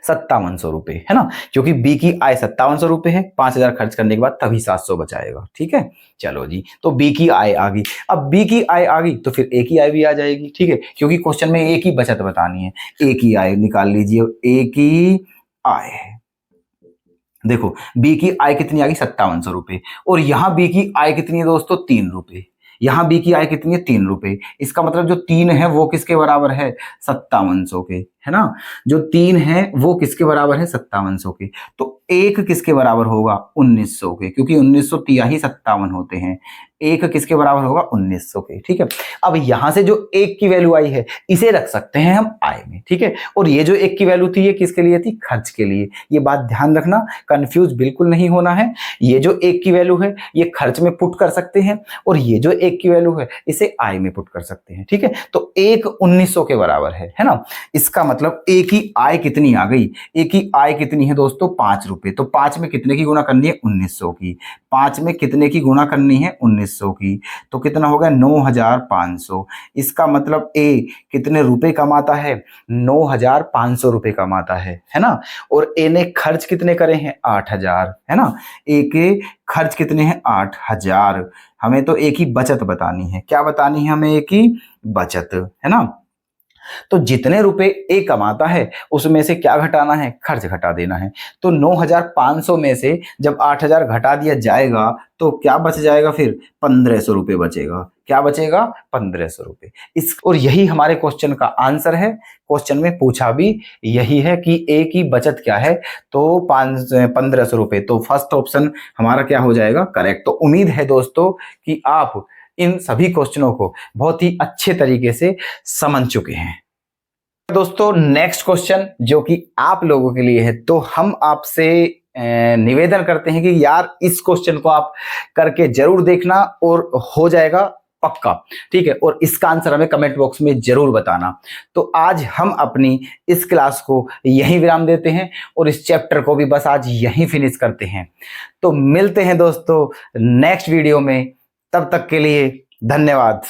5700 रुपए, है ना। क्योंकि बी की आय 5700 रुपए है, 5000 खर्च करने के बाद तभी 700 बचाएगा। ठीक है, चलो जी, तो बी की आय आ गई। अब बी की आय आ गई तो फिर ए की आय भी आ जाएगी। ठीक है, क्योंकि क्वेश्चन में ए की बचत बतानी है। ए की आय निकाल लीजिए, ए की आय देखो, बी की आय कितनी आ गई, 5700 रुपए। और यहां बी की आय कितनी है दोस्तों, 3 रुपए। यहां बी की आय कितनी है, 3 रुपए। इसका मतलब जो 3 है वो किसके बराबर है, 5700 के, है ना। जो 3 है वो किसके बराबर है, 5700 के। तो 1 किसके बराबर होगा, 1900 के, क्योंकि 1900 तिहाई 57 होते हैं। 1 किसके बराबर होगा, 1900 के। ठीक है, अब यहां से जो 1 की वैल्यू आई है इसे रख सकते हैं हम आय में। ठीक है, और ये जो 1 की वैल्यू थी ये किसके लिए थी, खर्च के लिए। ये बात ध्यान रखना, कंफ्यूज बिल्कुल नहीं होना है। ये जो 1 की वैल्यू है ये खर्च में पुट कर सकते हैं, और ये जो 1 की वैल्यू है इसे आय में पुट कर सकते हैं। ठीक है, तो 1 1900 के बराबर है ना। इसका मतलब ए की आय कितनी आ गई, ए की आय कितनी है दोस्तों, 5 रुपए। तो 5 में कितने की गुणा करनी है, 1900 की। 5 में कितने की गुणा करनी है, 1900 की। तो कितना हो गया, 9500। इसका मतलब ए कितने रुपए कमाता है, 9500 रुपए कमाता है ना। और ए ने खर्च कितने करे हैं, 8000, है ना। ए के खर्च कितने हैं, 8000। हमें तो ए की बचत बतानी है, क्या बतानी है हमें, ए की बचत, है ना। तो जितने रुपए ए कमाता है उसमें से क्या घटाना है, खर्च घटा देना है। तो 9,500 में से जब 8,000 घटा दिया जाएगा तो क्या बच जाएगा, फिर 1,500 रुपये बचेगा। क्या बचेगा, 1,500 रुपये। इस और यही हमारे क्वेश्चन का आंसर है। क्वेश्चन में पूछा भी यही है कि ए की बचत क्या है, तो 1,500 रुपये। तो फर्स्ट ऑप्शन हमारा क्या हो जाएगा, करेक्ट। तो उम्मीद है दोस्तों कि आप इन सभी क्वेश्चनों को बहुत ही अच्छे तरीके से समझ चुके हैं। दोस्तों नेक्स्ट क्वेश्चन जो कि आप लोगों के लिए है, तो हम आपसे निवेदन करते हैं कि यार इस क्वेश्चन को आप करके जरूर देखना और हो जाएगा पक्का, ठीक है। और इसका आंसर हमें कमेंट बॉक्स में जरूर बताना। तो आज हम अपनी इस क्लास को यहीं विराम देते हैं और इस चैप्टर को भी बस आज यहीं फिनिश करते हैं। तो मिलते हैं दोस्तों नेक्स्ट वीडियो में, तब तक के लिए धन्यवाद।